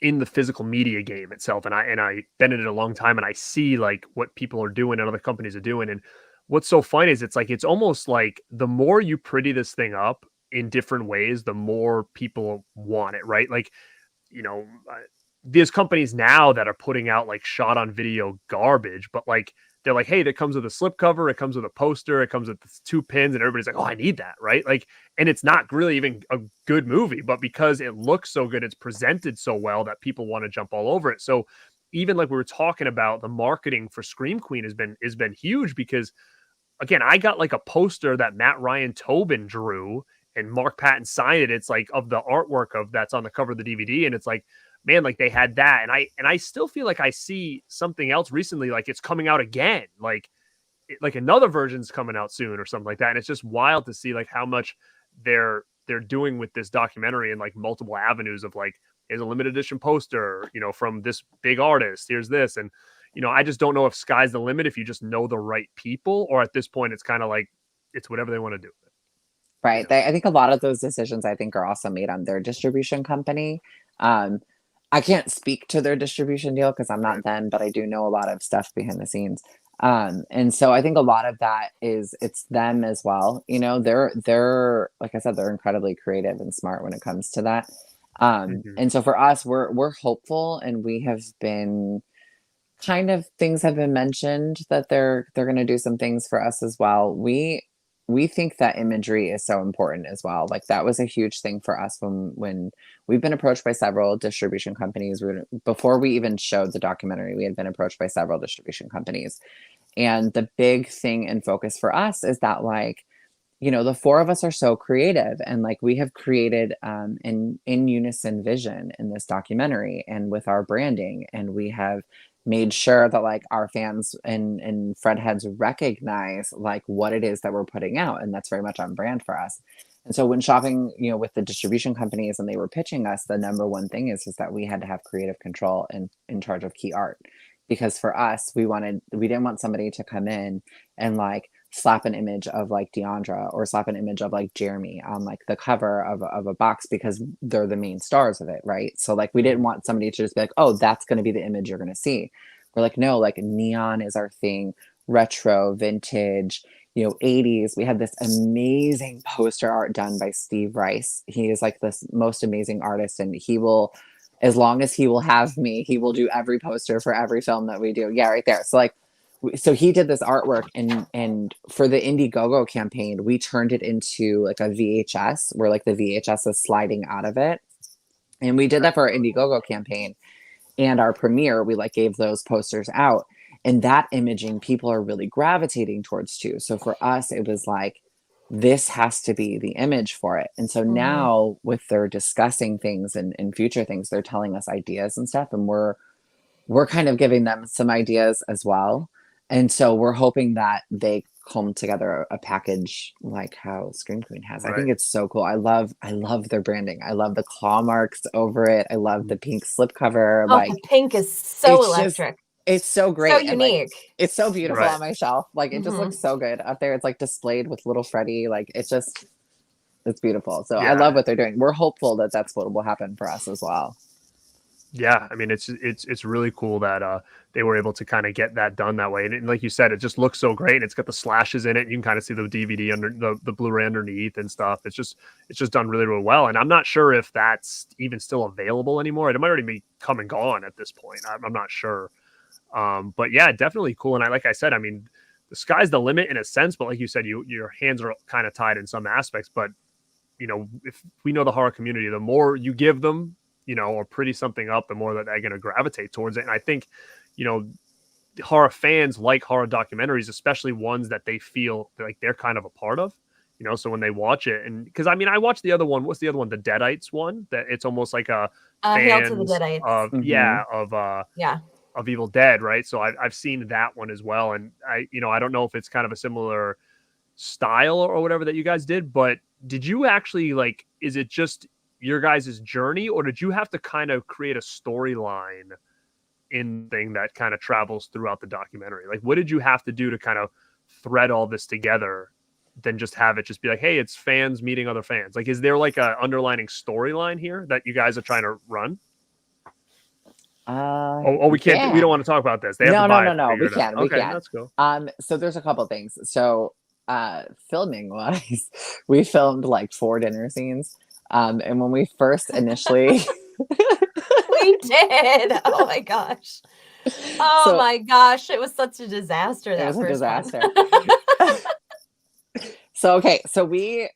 in the physical media game itself, and I been in it a long time, and I see like what people are doing and other companies are doing. And what's so funny is it's almost like the more you pretty this thing up in different ways, the more people want it, right? Like, there's companies now that are putting out like shot on video garbage, but like they're like, hey, that comes with a slipcover, it comes with a poster, it comes with 2 pins, and everybody's like, oh, I need that, right? Like, and it's not really even a good movie, but because it looks so good, it's presented so well that people want to jump all over it. So even like we were talking about, the marketing for Scream Queen has been huge, because again, I got like a poster that Matt Ryan Tobin drew and Mark Patton signed it. It's like of the artwork of that's on the cover of the DVD, and it's like, man, like they had that. And I still feel like I see something else recently, like it's coming out again, like another version's coming out soon or something like that. And it's just wild to see like how much they're doing with this documentary, and like multiple avenues of like, here's a limited edition poster, from this big artist, here's this. And, I just don't know if sky's the limit if you just know the right people, or at this point it's kind of like, it's whatever they want to do. Right. I think a lot of those decisions, I think, are also made on their distribution company. I can't speak to their distribution deal because I'm not them, but I do know a lot of stuff behind the scenes. And so I think a lot of that it's them as well. They're like I said, they're incredibly creative and smart when it comes to that. And so for us, we're hopeful, and we have been things have been mentioned that they're going to do some things for us as well. We think that imagery is so important as well. Like, that was a huge thing for us when we've been approached by several distribution companies. Before we even showed the documentary, we had been approached by several distribution companies. And the big thing and focus for us is that, like, the 4 of us are so creative, and like we have created in unison vision in this documentary and with our branding. And we have made sure that like our fans and Fred heads recognize like what it is that we're putting out. And that's very much on brand for us. And so when shopping, with the distribution companies and they were pitching us, the number one thing is that we had to have creative control and in charge of key art. Because for us, we didn't want somebody to come in and like slap an image of like Diandra or slap an image of like Jeremy on like the cover of a box, because they're the main stars of it, right? So like we didn't want somebody to just be like, oh, that's going to be the image you're going to see. We're like, no, like neon is our thing, retro, vintage, 80s. We had this amazing poster art done by Steve Rice. He is like this most amazing artist, and he will, as long as he will have me, he will do every poster for every film that we do. Yeah, right there. So like, so he did this artwork, and for the Indiegogo campaign, we turned it into like a VHS where like the VHS is sliding out of it. And we did that for our Indiegogo campaign, and our premiere, we like gave those posters out, and that imaging people are really gravitating towards too. So for us, it was like, this has to be the image for it. And so now with their discussing things and future things, they're telling us ideas and stuff, and we're kind of giving them some ideas as well. And so we're hoping that they comb together a package like how Scream Queen has. I Right. think it's so cool. I love their branding. I love the claw marks over it. I love the pink slipcover. Oh, Like the pink is so it's just- electric. it's so great. So And, like, unique. it's so beautiful Right. on my shelf. Like it just looks so good up there. It's like displayed with little Freddy. Like it's beautiful. So I Yeah. love what they're doing. We're hopeful that that's what will happen for us as well. Yeah, I mean it's really cool that they were able to kind of get that done that way, and like you said, it just looks so great. And it's got the slashes in it. You can kind of see the DVD under the Blu-ray underneath and stuff. It's just done really, really well. And I'm not sure if that's even still available anymore. It might already be come and gone at this point. I'm not sure. But yeah, definitely cool. And like I said, I mean, the sky's the limit in a sense. But like you said, your hands are kind of tied in some aspects. But you know, if we know the horror community, the more you give them, you know, or pretty something up, the more that they're going to gravitate towards it. And I think, you know, horror fans like horror documentaries, especially ones that they feel like they're kind of a part of, you know, so when they watch it, and because I mean, I watched the other one. What's the other one? The Deadites one, that it's almost like a Hail to the fans Deadites. of, Yeah. of Evil Dead, right? So I've seen that one as well. And I don't know if it's kind of a similar style or whatever that you guys did, but did you actually like, is it just your guys' journey, or did you have to kind of create a storyline in thing that kind of travels throughout the documentary? Like, what did you have to do to kind of thread all this together than just have it just be like, hey, it's fans meeting other fans? Like, is there like a underlining storyline here that you guys are trying to run? We can't. Yeah. We don't want to talk about this. They have No. We can. Okay, We can. let's go. So there's a couple things. So filming wise, we filmed like 4 dinner scenes. And when we first initially We did. Oh my gosh. Oh my gosh. It was such a disaster. That it was a first disaster. one. So we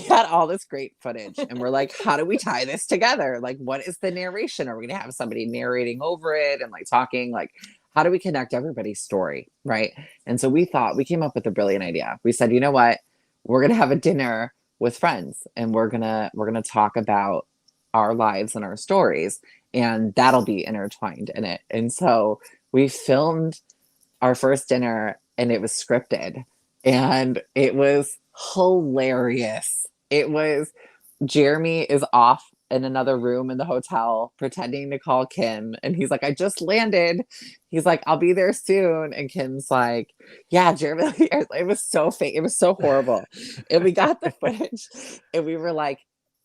had all this great footage and we're like, how do we tie this together? Like, what is the narration? Are we gonna have somebody narrating over it and like talking? Like, how do we connect everybody's story? Right. And so we came up with a brilliant idea. We said, you know what? We're gonna have a dinner with friends and we're gonna talk about our lives and our stories, and that'll be intertwined in it. And so we filmed our first dinner and it was scripted and it was hilarious. It was, Jeremy is off in another room in the hotel pretending to call Kim, and he's like, I just landed. He's like, I'll be there soon. And Kim's like, yeah, Jeremy. It was so fake. It was so horrible. And we got the footage and we were like,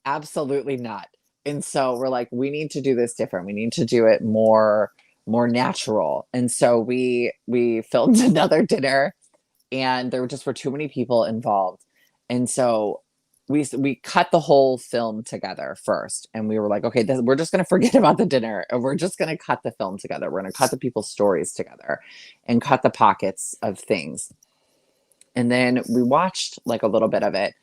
absolutely not. And so we're like, we need to do this different. We need to do it more natural. And so we filmed another dinner and there were too many people involved. And so we cut the whole film together first. And we were like, okay, we're just going to forget about the dinner and we're just going to cut the film together. We're going to cut the people's stories together and cut the pockets of things. And then we watched like a little bit of it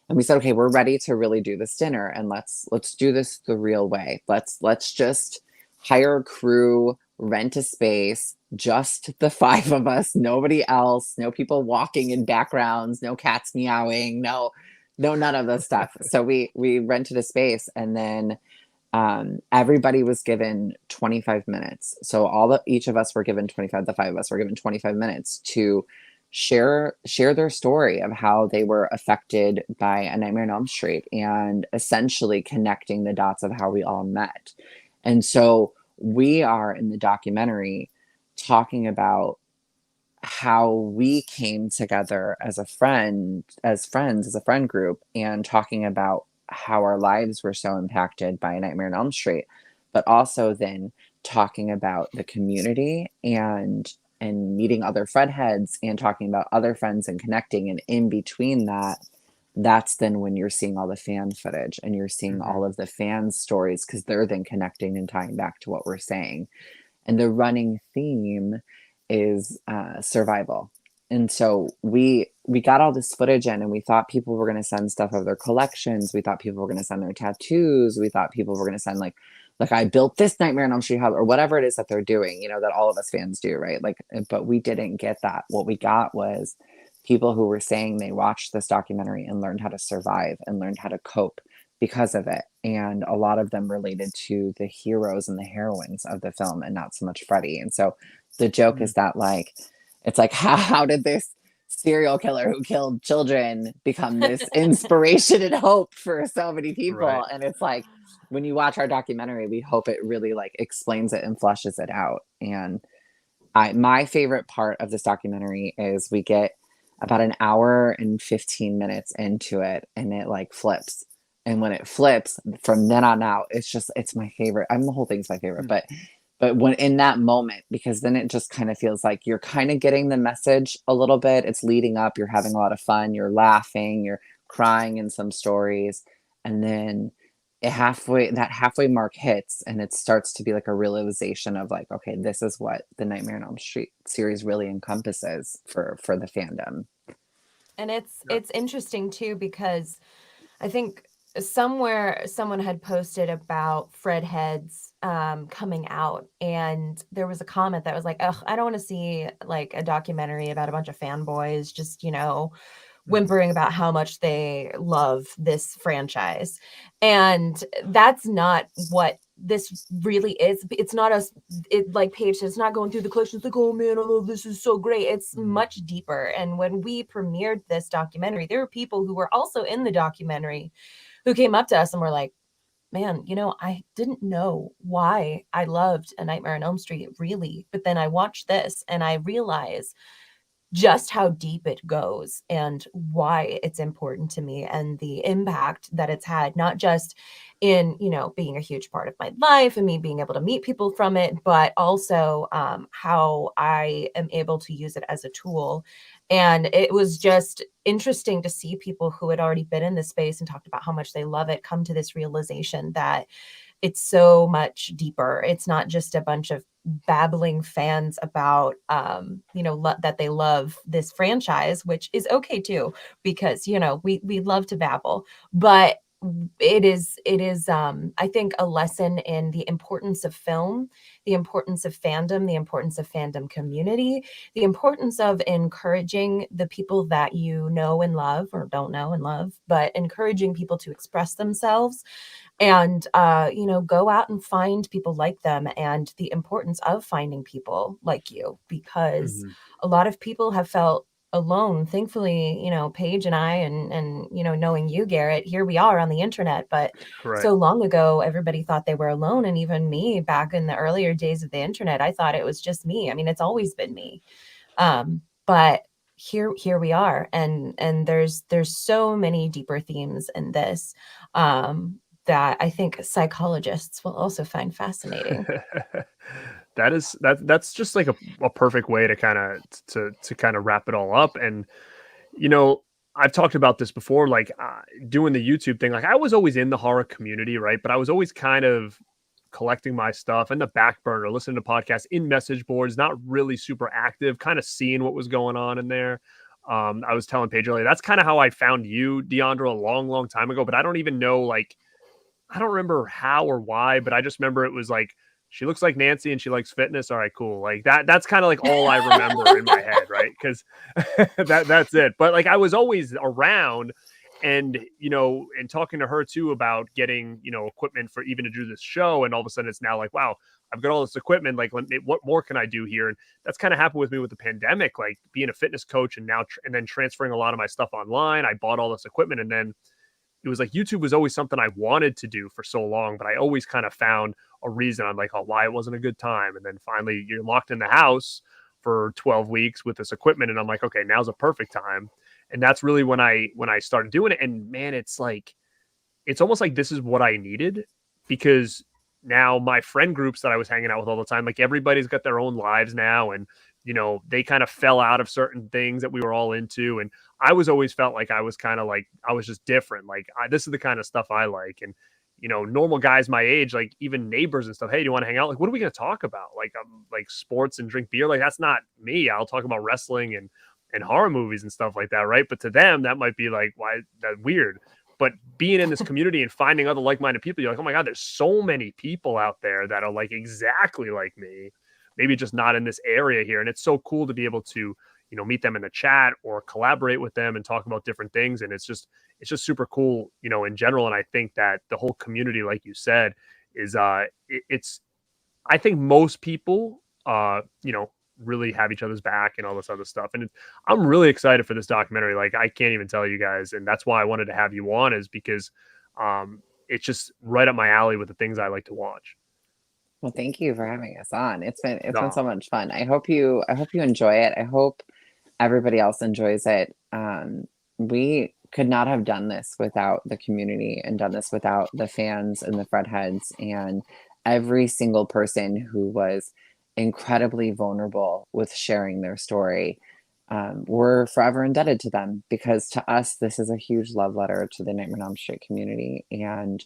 and we said, okay, we're ready to really do this dinner. And let's do this the real way. Let's just hire a crew, rent a space, just the 5 of us, nobody else, no people walking in backgrounds, no cats meowing, no, none of this stuff. So we rented a space and then everybody was given 25 minutes. So each of us were given 25, the 5 of us were given 25 minutes to share their story of how they were affected by A Nightmare on Elm Street and essentially connecting the dots of how we all met. And so we are in the documentary talking about how we came together as friends, as a friend group, and talking about how our lives were so impacted by A Nightmare on Elm Street, but also then talking about the community and meeting other Fredheads and talking about other friends and connecting. And in between that's then when you're seeing all the fan footage and you're seeing all of the fans' stories, because they're then connecting and tying back to what we're saying. And the running theme is survival. And so we got all this footage in and we thought people were going to send stuff of their collections. We thought people were going to send their tattoos. We thought people were going to send like I built this Nightmare on Elm Street house or whatever it is that they're doing, that all of us fans do, right? But we didn't get that. What we got was people who were saying they watched this documentary and learned how to survive and learned how to cope because of it. And a lot of them related to the heroes and the heroines of the film and not so much Freddy. And so the joke is that it's like, how did this serial killer who killed children become this inspiration and hope for so many people. Right. And it's like, when you watch our documentary, we hope it really like explains it and flushes it out. And my favorite part of this documentary is we get about an hour and 15 minutes into it and it like flips. And when it flips from then on out, it's my favorite. The whole thing's my favorite, but when in that moment, because then it just kind of feels like you're kind of getting the message a little bit. It's leading up, you're having a lot of fun, you're laughing, you're crying in some stories. And then that halfway mark hits and it starts to be like a realization of like, okay, this is what the Nightmare on Elm Street series really encompasses for the fandom. And it's interesting too, because I think somewhere someone had posted about Fred Heads coming out, and there was a comment that was like, "Oh, I don't want to see like a documentary about a bunch of fanboys just, whimpering about how much they love this franchise." And that's not what this really is. It's not us. It like Paige said, it's not going through the collections like, oh man, I love this, is so great. It's much deeper. And when we premiered this documentary, there were people who were also in the documentary who came up to us and were like, man, I didn't know why I loved A Nightmare on Elm Street, really. But then I watched this and I realized just how deep it goes and why it's important to me and the impact that it's had, not just in, being a huge part of my life and me being able to meet people from it, but also how I am able to use it as a tool. And it was just interesting to see people who had already been in this space and talked about how much they love it come to this realization that it's so much deeper. It's not just a bunch of babbling fans about, that they love this franchise, which is okay too, because, we love to babble, but it is, I think, a lesson in the importance of film, the importance of fandom, the importance of fandom community, the importance of encouraging the people that you know and love or don't know and love, but encouraging people to express themselves and go out and find people like them, and the importance of finding people like you, because a lot of people have felt alone. Thankfully, Paige and I and knowing you, Garrett, here we are on the internet, but Right. so long ago everybody thought they were alone. And even me, back in the earlier days of the internet, I thought it was just me. I mean, it's always been me. But here we are, and there's so many deeper themes in this that I think psychologists will also find fascinating. That's just like a perfect way to kind of wrap it all up. And I've talked about this before, like doing the YouTube thing. Like I was always in the horror community, right? But I was always kind of collecting my stuff in the back burner, listening to podcasts, in message boards, not really super active, kind of seeing what was going on in there. I was telling Paige earlier, that's kind of how I found you, Diandra, a long, long time ago. But I don't even know, like, I don't remember how or why, but I just remember it was like, she looks like Nancy and she likes fitness. All right, cool. Like that's kind of like all I remember in my head, right? Because that's it. But like I was always around, and and talking to her too about getting equipment for even to do this show, and all of a sudden it's now like, wow, I've got all this equipment. Like, what more can I do here? And that's kind of happened with me with the pandemic, like being a fitness coach, and now and then transferring a lot of my stuff online. I bought all this equipment, and then it was like YouTube was always something I wanted to do for so long, but I always kind of found a reason. I'm like, oh, why it wasn't a good time. And then finally you're locked in the house for 12 weeks with this equipment. And I'm like, okay, now's a perfect time. And that's really when I started doing it. And man, it's like, it's almost like this is what I needed, because now my friend groups that I was hanging out with all the time, like everybody's got their own lives now. And, they kind of fell out of certain things that we were all into. And I was always felt like I was kind of like, I was just different. Like this is the kind of stuff I like. And, normal guys my age, like even neighbors and stuff. Hey, do you want to hang out? Like, what are we going to talk about? Like sports and drink beer. Like, that's not me. I'll talk about wrestling and horror movies and stuff like that. Right. But to them, that might be like, why that weird. But being in this community and finding other like-minded people, you're like, oh my God, there's so many people out there that are like exactly like me, maybe just not in this area here. And it's so cool to be able to, meet them in the chat or collaborate with them and talk about different things. And it's just super cool, in general. And I think that the whole community, like you said, is I think most people, really have each other's back and all this other stuff. And I'm really excited for this documentary. Like, I can't even tell you guys. And that's why I wanted to have you on, is because it's just right up my alley with the things I like to watch. Well, thank you for having us on. It's been No. so much fun. I hope you enjoy it. I hope everybody else enjoys it. We could not have done this without the community and done this without the fans and the Fredheads and every single person who was incredibly vulnerable with sharing their story. We're forever indebted to them, because to us, this is a huge love letter to the Nightmare on Elm Street community. And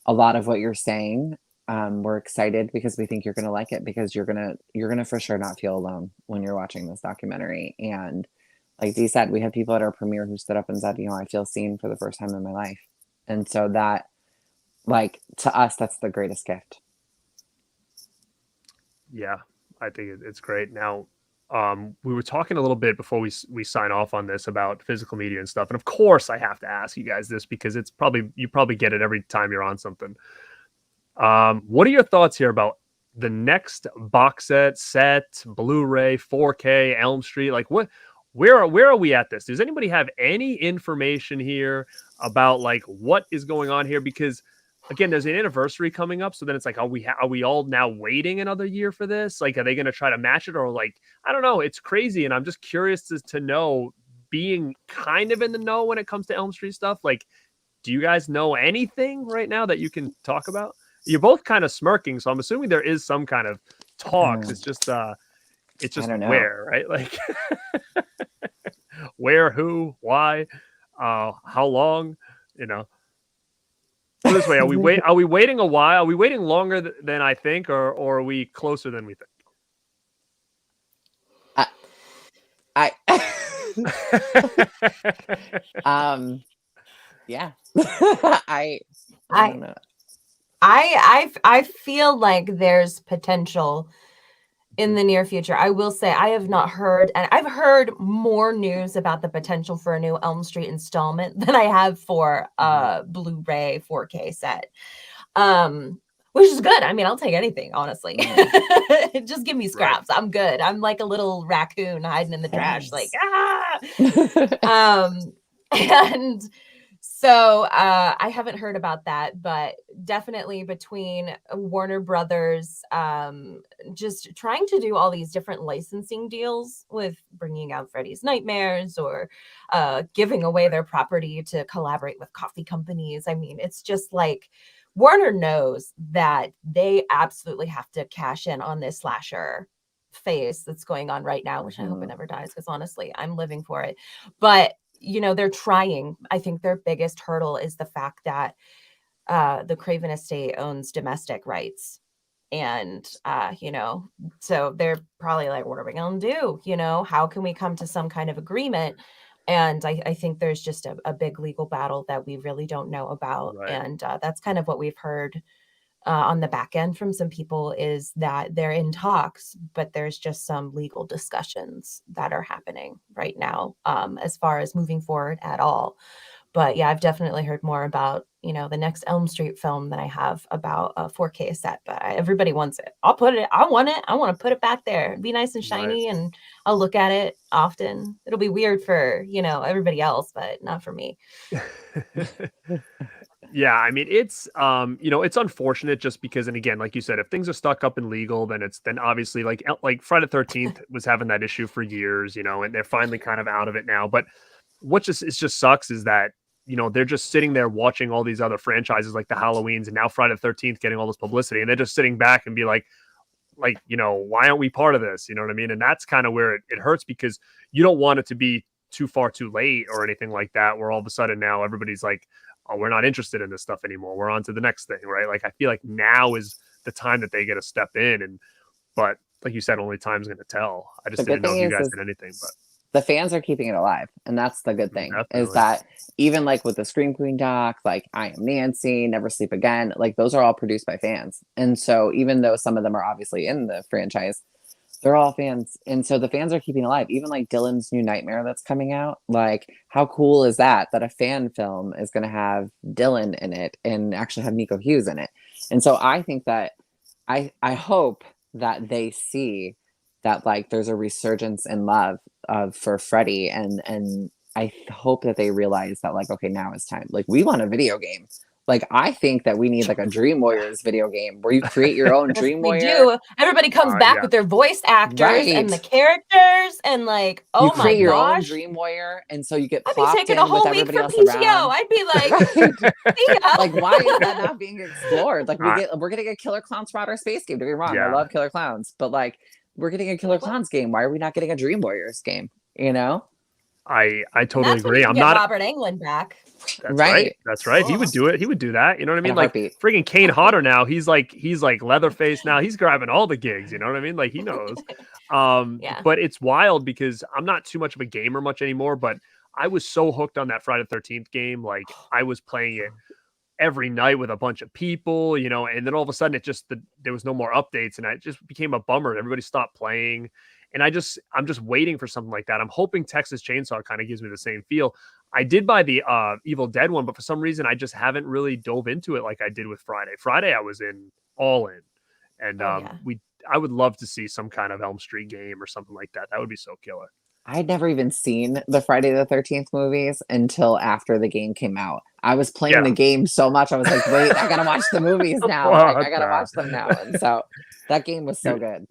a lot of what you're saying, we're excited because we think you're going to like it, because you're going to for sure not feel alone when you're watching this documentary. And like Dee said, we had people at our premiere who stood up and said, I feel seen for the first time in my life. And so that, like, to us, that's the greatest gift. Yeah, I think it's great. Now, we were talking a little bit before we sign off on this about physical media and stuff. And of course I have to ask you guys this, because you probably get it every time you're on something. What are your thoughts here about the next box set, Blu-ray, 4K, Elm Street? Like, where are we at this? Does anybody have any information here about like what is going on here? Because again, there's an anniversary coming up, so then it's like, are we all now waiting another year for this? Like, are they going to try to match it, or like, I don't know. It's crazy, and I'm just curious to know, being kind of in the know when it comes to Elm Street stuff. Like, do you guys know anything right now that you can talk about? You're both kind of smirking, so I'm assuming there is some kind of talks. It's just where, right? Like, where, who, why, how long, Put it this way, are we waiting a while? Are we waiting longer than I think, or are we closer than we think? Yeah. I don't know. I feel like there's potential in the near future. I will say I have not heard, and I've heard more news about the potential for a new Elm Street installment than I have for a Blu-ray 4K set. Which is good. I mean, I'll take anything, honestly. Just give me scraps. Right. I'm good. I'm like a little raccoon hiding in the trash, like, and so I haven't heard about that, but definitely between Warner Brothers just trying to do all these different licensing deals with bringing out Freddy's Nightmares, or giving away their property to collaborate with coffee companies. I mean, it's just like Warner knows that they absolutely have to cash in on this slasher phase that's going on right now, which I hope it never dies, because honestly, I'm living for it. But they're trying. I think their biggest hurdle is the fact that the Craven estate owns domestic rights. And, so they're probably like, what are we going to do? How can we come to some kind of agreement? And I think there's just a big legal battle that we really don't know about. Right. And that's kind of what we've heard on the back end from some people, is that they're in talks, but there's just some legal discussions that are happening right now as far as moving forward at all. But yeah, I've definitely heard more about, the next Elm Street film than I have about a 4K set, but everybody wants it. I want it. I want to put it back there. It'd be nice and shiny, right. And I'll look at it often. It'll be weird for, everybody else, but not for me. Yeah, I mean, it's it's unfortunate, just because, and again, like you said, if things are stuck up in legal, then obviously like Friday the 13th was having that issue for years, and they're finally kind of out of it now. But what just sucks is that they're just sitting there watching all these other franchises like the Halloweens and now Friday the 13th getting all this publicity, and they're just sitting back and be like, why aren't we part of this? You know what I mean? And that's kind of where it hurts, because you don't want it to be too far too late or anything like that, where all of a sudden now everybody's like, oh, we're not interested in this stuff anymore. We're on to the next thing, right? Like, I feel like now is the time that they get to step in. But like you said, only time's going to tell. I just didn't know if you guys did anything, but the fans are keeping it alive. And that's the good thing. Definitely. Is that even like with the Scream Queen doc, like I Am Nancy, Never Sleep Again, like those are all produced by fans. And so even though some of them are obviously in the franchise, they're all fans. And so the fans are keeping alive. Even like Dylan's new Nightmare that's coming out. Like, how cool is that a fan film is going to have Dylan in it and actually have Nico Hughes in it? And so I think that I hope that they see that like there's a resurgence in love for Freddie, and I hope that they realize that like, okay, now it's time. Like, we want a video game. Like, I think that we need like a Dream Warriors video game where you create your own Dream We Warrior. do. Everybody comes back with their voice actors and the characters, and like, oh you my create your own gosh. Dream Warrior, and so you get I'd be plopped taking in a whole with week everybody for else PTO. around. I'd be like, Right. see ya. Like, why is that not being explored? Like, we're getting a Killer Clowns Marauder space game. Don't get me wrong, I love Killer Clowns, but like, we're getting a Killer Clowns game. Why are we not getting a Dream Warriors game? You know? I totally agree. I'm get not Robert Englund back. That's right. That's right. He would do it. He would do that. You know what I mean? Like friggin' Kane Hodder now. He's like Leatherface now. He's grabbing all the gigs. You know what I mean? Like, he knows. But it's wild because I'm not too much of a gamer much anymore. But I was so hooked on that Friday the 13th game. Like, I was playing it every night with a bunch of people. You know, and then all of a sudden there was no more updates, and it just became a bummer. Everybody stopped playing. And I'm just waiting for something like that. I'm hoping Texas Chainsaw kind of gives me the same feel. I did buy the Evil Dead one, but for some reason I just haven't really dove into it like I did with Friday. Friday I was all in, and I would love to see some kind of Elm Street game or something like that. That would be so killer. I'd never even seen the Friday the 13th movies until after the game came out. I was playing the game so much, I was like, wait, I gotta watch the movies now. I gotta watch them now. And so that game was so good.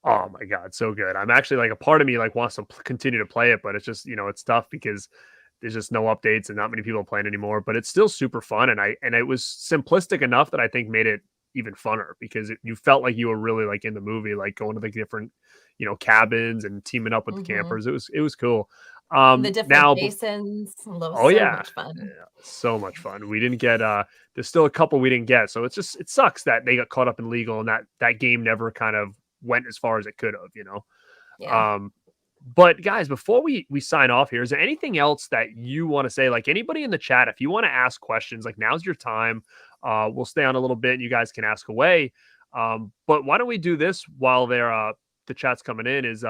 Oh my God, so good. I'm actually like, a part of me like wants to continue to play it, but it's just, it's tough because there's just no updates and not many people playing anymore, but it's still super fun. And it was simplistic enough that I think made it even funner because you felt like you were really like in the movie, like going to the different, cabins and teaming up with the campers. It was cool. The different basins. Much fun. Yeah, so much fun. We didn't get, there's still a couple we didn't get. So it sucks that they got caught up in legal and that game never kind of went as far as it could have, but guys, before we sign off here, is there anything else that you want to say? Like, anybody in the chat, if you want to ask questions, like, now's your time. We'll stay on a little bit and you guys can ask away. But why don't we do this while the chat's coming in is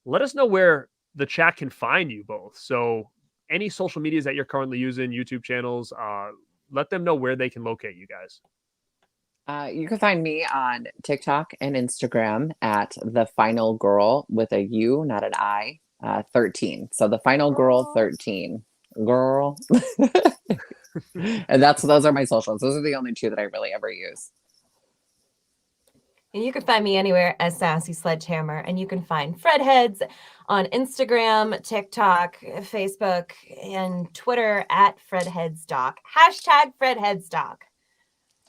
let us know where the chat can find you both. So any social medias that you're currently using, YouTube channels, let them know where they can locate you guys. You can find me on TikTok and Instagram at The Final Girl with a U, not an I, 13. So The Final Girl 13. Girl. And those are my socials. Those are the only two that I really ever use. And you can find me anywhere as Sassy Sledgehammer. And you can find Fredheads on Instagram, TikTok, Facebook, and Twitter at FredheadsDoc. Hashtag FredheadsDoc.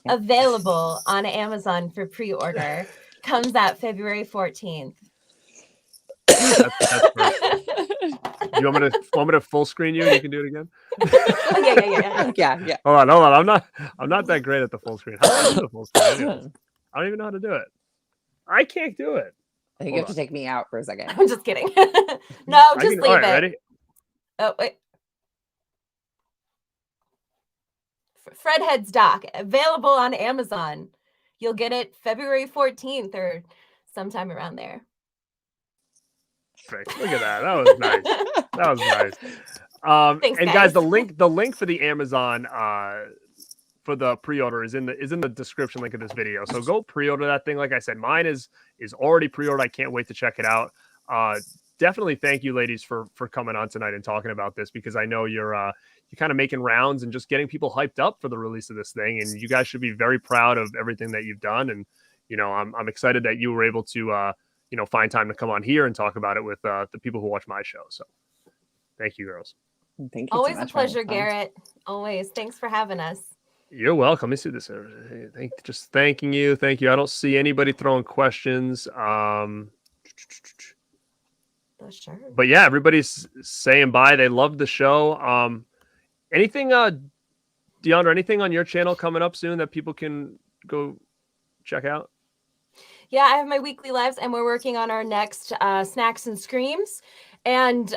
Available on Amazon for pre-order. Comes out February 14th. That's perfect. You want me to full screen you? You can do it again. Yeah. Hold on. I'm not that great at the full screen. How do I do the full screen? Anyways? I don't even know how to do it. I can't do it. I think you have to take me out for a second. I'm just kidding. No, just leave it. Ready? Oh wait. Fredheads Doc, available on Amazon. You'll get it February 14th or sometime around there. Perfect. Look at that. That was nice. That was nice. Thanks, and guys, the link for the Amazon for the pre-order is in the description link of this video. So go pre-order that thing. Like I said, mine is already pre-ordered. I can't wait to check it out. Definitely thank you, ladies, for coming on tonight and talking about this, because I know you're kind of making rounds and just getting people hyped up for the release of this thing. And you guys should be very proud of everything that you've done. And, I'm excited that you were able to, find time to come on here and talk about it with the people who watch my show. So thank you, girls. Thank you. Always a pleasure, Garrett. Always. Thanks for having us. You're welcome. Let me see this. Just thanking you. Thank you. I don't see anybody throwing questions. Sure. But yeah, everybody's saying bye. They loved the show. Anything, Diandra, anything on your channel coming up soon that people can go check out? Yeah, I have my weekly lives, and we're working on our next Snacks and Screams. And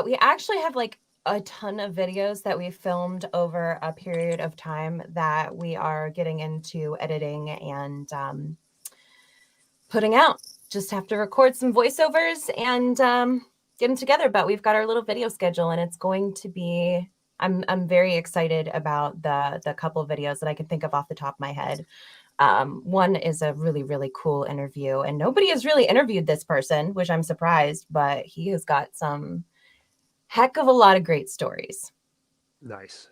we actually have like a ton of videos that we filmed over a period of time that we are getting into editing and putting out. Just have to record some voiceovers and get them together. But we've got our little video schedule, and it's going to be. I'm very excited about the couple of videos that I can think of off the top of my head. One is a really, really cool interview, and nobody has really interviewed this person, which I'm surprised, but he has got some heck of a lot of great stories. Nice.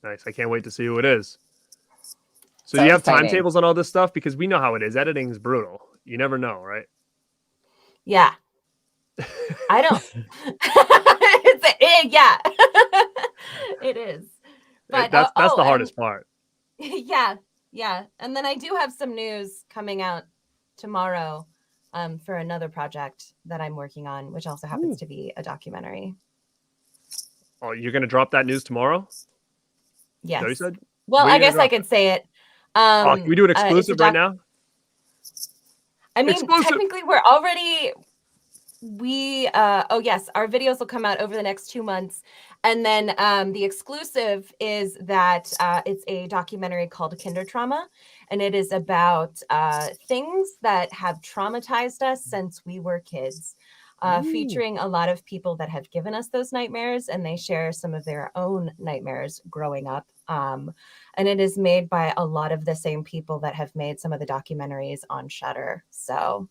I can't wait to see who it is. So So do you have exciting. timetables on all this stuff? Because we know how it is. Editing is brutal. You never know, right? Yeah. I don't. Yeah. It is. But That's the hardest part. Yeah. And then I do have some news coming out tomorrow for another project that I'm working on, which also happens to be a documentary. Oh, you're going to drop that news tomorrow? Yes. So you said? Well, I guess I could say it. Can we do an exclusive right now? I mean, Exclusive. technically yes, our videos will come out over the next 2 months. And then the exclusive is that it's a documentary called Kinder Trauma. And it is about things that have traumatized us since we were kids, featuring a lot of people that have given us those nightmares. And they share some of their own nightmares growing up. And it is made by a lot of the same people that have made some of the documentaries on Shudder. So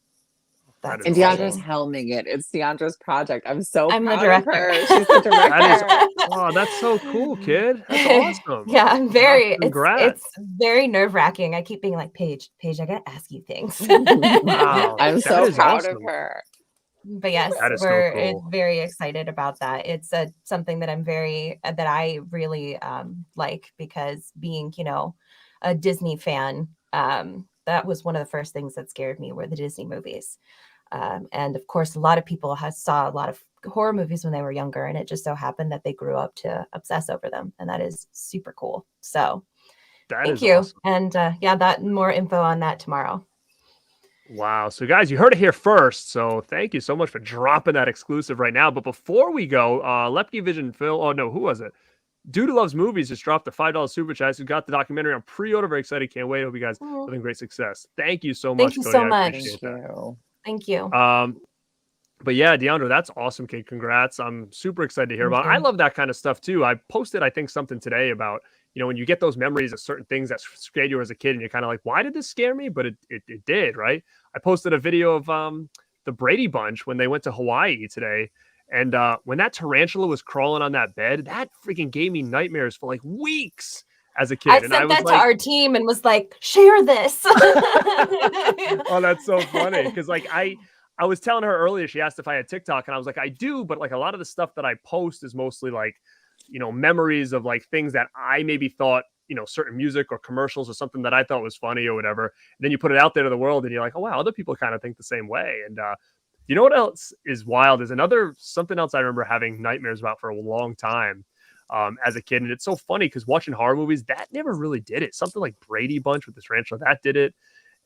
that's and exciting. Diandra's helming it. It's Diandra's project. I'm so I'm proud the director. of her. She's the director. That's so cool, kid. That's awesome. Yeah, I'm very. Congrats. It's very nerve-wracking. I keep being like, Paige, I gotta ask you things. Wow, I'm that so is proud awesome. of her. But yes, That is so we're cool. very excited about that. It's something that I really like, because being, a Disney fan, that was one of the first things that scared me were the Disney movies. And of course, a lot of people saw a lot of horror movies when they were younger, and it just so happened that they grew up to obsess over them. And that is super cool. So thank you. Awesome. And that more info on that tomorrow. Wow. So guys, you heard it here first. So thank you so much for dropping that exclusive right now. But before we go, Lepke Vision Phil, oh no, who was it? Dude Who Loves Movies just dropped the $5 super chat. So got the documentary on pre-order. Very excited. Can't wait. Hope you guys having great success. Thank you so much. Thank you so much. Thank you. But yeah, Diandra, that's awesome, kid. Congrats. I'm super excited to hear about it. I love that kind of stuff too. I posted, I think, something today about, when you get those memories of certain things that scared you as a kid and you're kind of like, why did this scare me? But it did, right? I posted a video of the Brady Bunch when they went to Hawaii today. And when that tarantula was crawling on that bed, that freaking gave me nightmares for like weeks as a kid. I sent that to our team and was like, share this. Oh, that's so funny. Because like I was telling her earlier, she asked if I had TikTok, and I was like, I do, but like a lot of the stuff that I post is mostly like, memories of like things that I maybe thought, certain music or commercials or something that I thought was funny or whatever. And then you put it out there to the world and you're like, oh wow, other people kind of think the same way. And you know what else is wild is something else I remember having nightmares about for a long time as a kid. And it's so funny because watching horror movies, that never really did it. Something like Brady Bunch with the tarantula, that did it.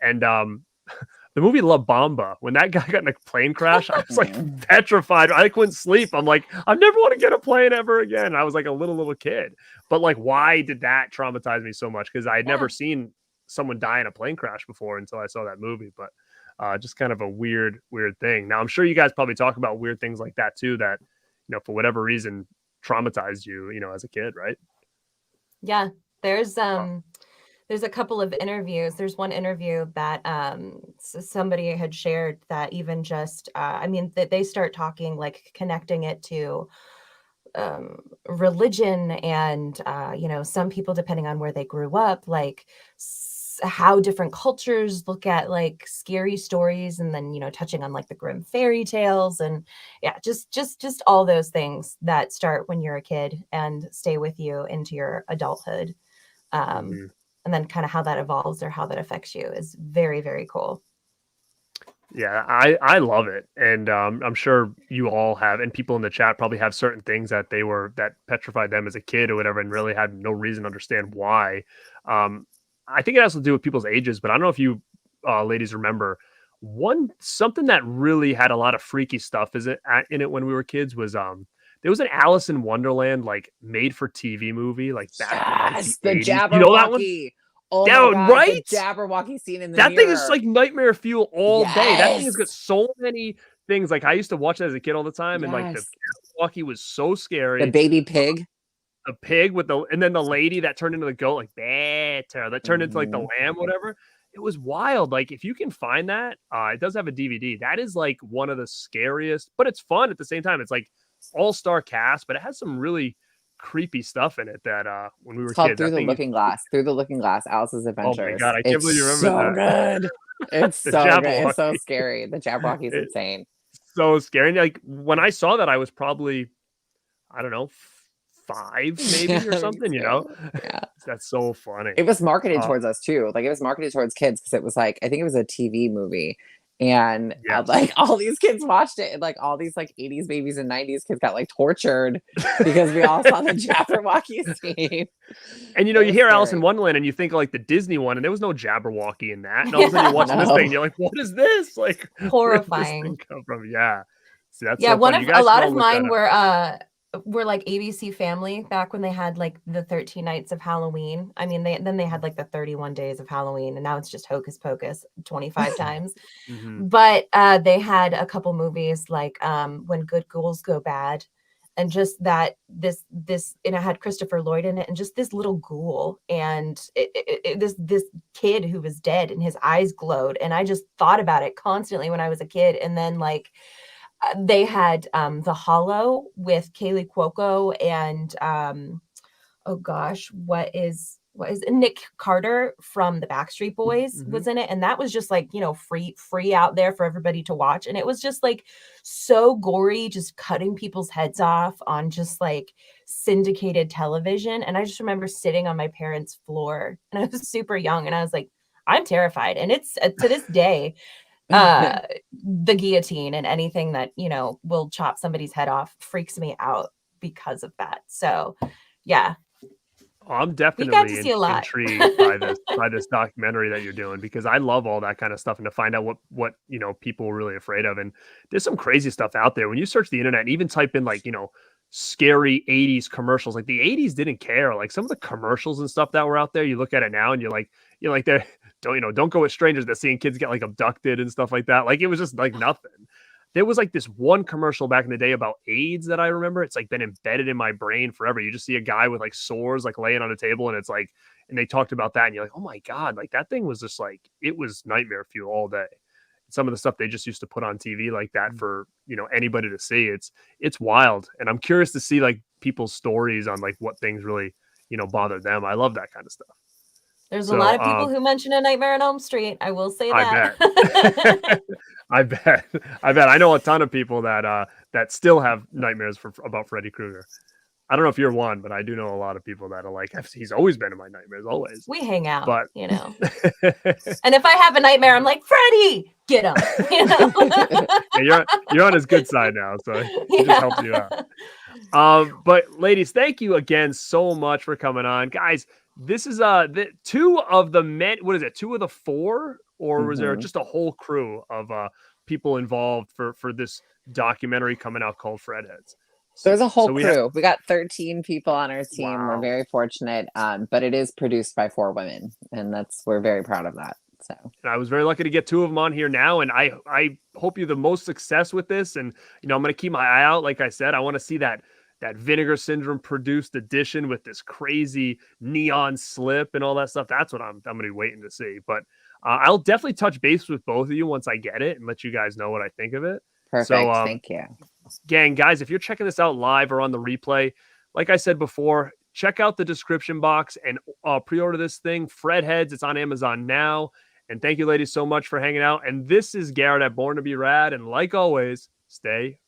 And the movie La Bamba, when that guy got in a plane crash, I was like petrified. I couldn't sleep. I'm like, I never want to get a plane ever again. I was like a little kid. But like, why did that traumatize me so much? Because I had never seen someone die in a plane crash before until I saw that movie. But just kind of a weird thing. Now, I'm sure you guys probably talk about weird things like that too, that, for whatever reason traumatized you, as a kid, right? Yeah. There's a couple of interviews. There's one interview that somebody had shared that even just, that they start talking, like connecting it to religion and, some people, depending on where they grew up, like how different cultures look at like scary stories, and then, touching on like the grim fairy tales, and just all those things that start when you're a kid and stay with you into your adulthood. And then kind of how that evolves or how that affects you is very, very cool. Yeah, I love it. And I'm sure you all have, and people in the chat probably have certain things that petrified them as a kid or whatever, and really had no reason to understand why. I think it has to do with people's ages, but I don't know if you ladies remember something that really had a lot of freaky stuff in it when we were kids was there was an Alice in Wonderland like made for TV movie like back in like, the 80s. Jabberwocky. You know that one? Oh yeah, my God, right? the Jabberwocky scene in the that mirror. Thing is like nightmare fuel all day. That thing has got so many things. Like I used to watch it as a kid all the time, and like the Jabberwocky was so scary. The baby pig. The pig and then the lady that turned into the goat, like that turned into like the lamb, whatever. it was wild. Like if you can find that, it does have a DVD. That is like one of the scariest, but it's fun at the same time. It's like all-star cast, but it has some really creepy stuff in it that when we were It's called kids, Through the Looking Glass. Through the Looking Glass, Alice's oh my Adventures. God, I can't It's believe you remember so that. good. It's The so good. It's Jabberwocky. so scary. The Jabberwocky is It- insane. so scary. And like when I saw that, I was probably, I don't know, 5 maybe Yeah, or me something, you too. know? Yeah. That's so funny. It was marketed Uh, towards us too. Like it was marketed towards kids because it was like I think it was a TV movie, and Yes. like all these kids watched it, and like all these like 80s babies and 90s kids got like tortured because we all saw the Jabberwocky scene. And you know, It you was hear Alice in scary. Wonderland and you think of, like the Disney one, and there was no Jabberwocky in that. And all of a sudden you're watching this No. thing, and you're like, what is this? Like, where did this Horrifying. thing come from? Yeah. See, that's Yeah, so one funny. of You a guys should lot all of look that mine up. were like ABC Family back when they had like the 13 nights of Halloween. I mean, they had like the 31 days of Halloween, and now it's just Hocus Pocus 25 times. Mhm. But they had a couple movies like When Good Ghouls Go Bad, and just that this and it had Christopher Lloyd in it, and just this little ghoul, and this kid who was dead, and his eyes glowed, and I just thought about it constantly when I was a kid. And then like they had The Hollow with Kaylee Cuoco and oh gosh, what is Nick Carter from the Backstreet Boys Mhm. was in it, and that was just like, you know, free out there for everybody to watch, and it was just like so gory, just cutting people's heads off on just like syndicated television. And I just remember sitting on my parents' floor, and I was super young, and I was like, I'm terrified. And it's to this day the guillotine and anything that, you know, will chop somebody's head off freaks me out because of that. So yeah, Oh, I'm we got to definitely see a lot. intrigued by this documentary that you're doing, because I love all that kind of stuff, and to find out what you know people are really afraid of. And there's some crazy stuff out there when you search the internet and even type in like, you know, scary 80s commercials. Like the 80s didn't care. Like some of the commercials and stuff that were out there, you look at it now and you're like they're don't go with strangers, that seeing kids get like abducted and stuff like that. Like it was just like nothing. There was like this one commercial back in the day about AIDS that I remember. It's like been embedded in my brain forever. You just see a guy with like sores like laying on a table, and it's like, and they talked about that, and you're like, oh my God, like that thing was just like, it was nightmare fuel all day. Some of the stuff they just used to put on TV like that for, you know, anybody to see. It's wild. And I'm curious to see like people's stories on like what things really, you know, bother them. I love that kind of stuff. There's a So lot of people who mention A Nightmare on Elm Street. I will say I that. bet. I bet. I know a ton of people that still have nightmares about Freddy Krueger. I don't know if you're one, but I do know a lot of people that are like, he's always been in my nightmares, always. We hang out, But you know. And if I have a nightmare, I'm like, Freddy, get him. You know? yeah, you're on his good side now, so he just helps you out. But ladies, thank you again so much for coming on, guys. This is the two of the men. What is it? 2 of the 4, or was there Mhm. just a whole crew of people involved for this documentary coming out called Fredheads? There's a whole So crew. We got 13 people on our team. We're Wow. very fortunate, but it is produced by 4 women, and we're very proud of that. So, and I was very lucky to get 2 of them on here now, and I hope you the most success with this. And you know, I'm going to keep my eye out. Like I said, I want to see that Vinegar Syndrome produced edition with this crazy neon slip and all that stuff. That's what I'm going to be waiting to see. But I'll definitely touch base with both of you once I get it and let you guys know what I think of it. perfect. So, Thank you. gang, guys, if you're checking this out live or on the replay, like I said before, check out the description box and pre-order this thing, Fredheads. It's on Amazon now. And thank you, ladies, so much for hanging out. And this is Garrett at Born to Be Rad. And like always, stay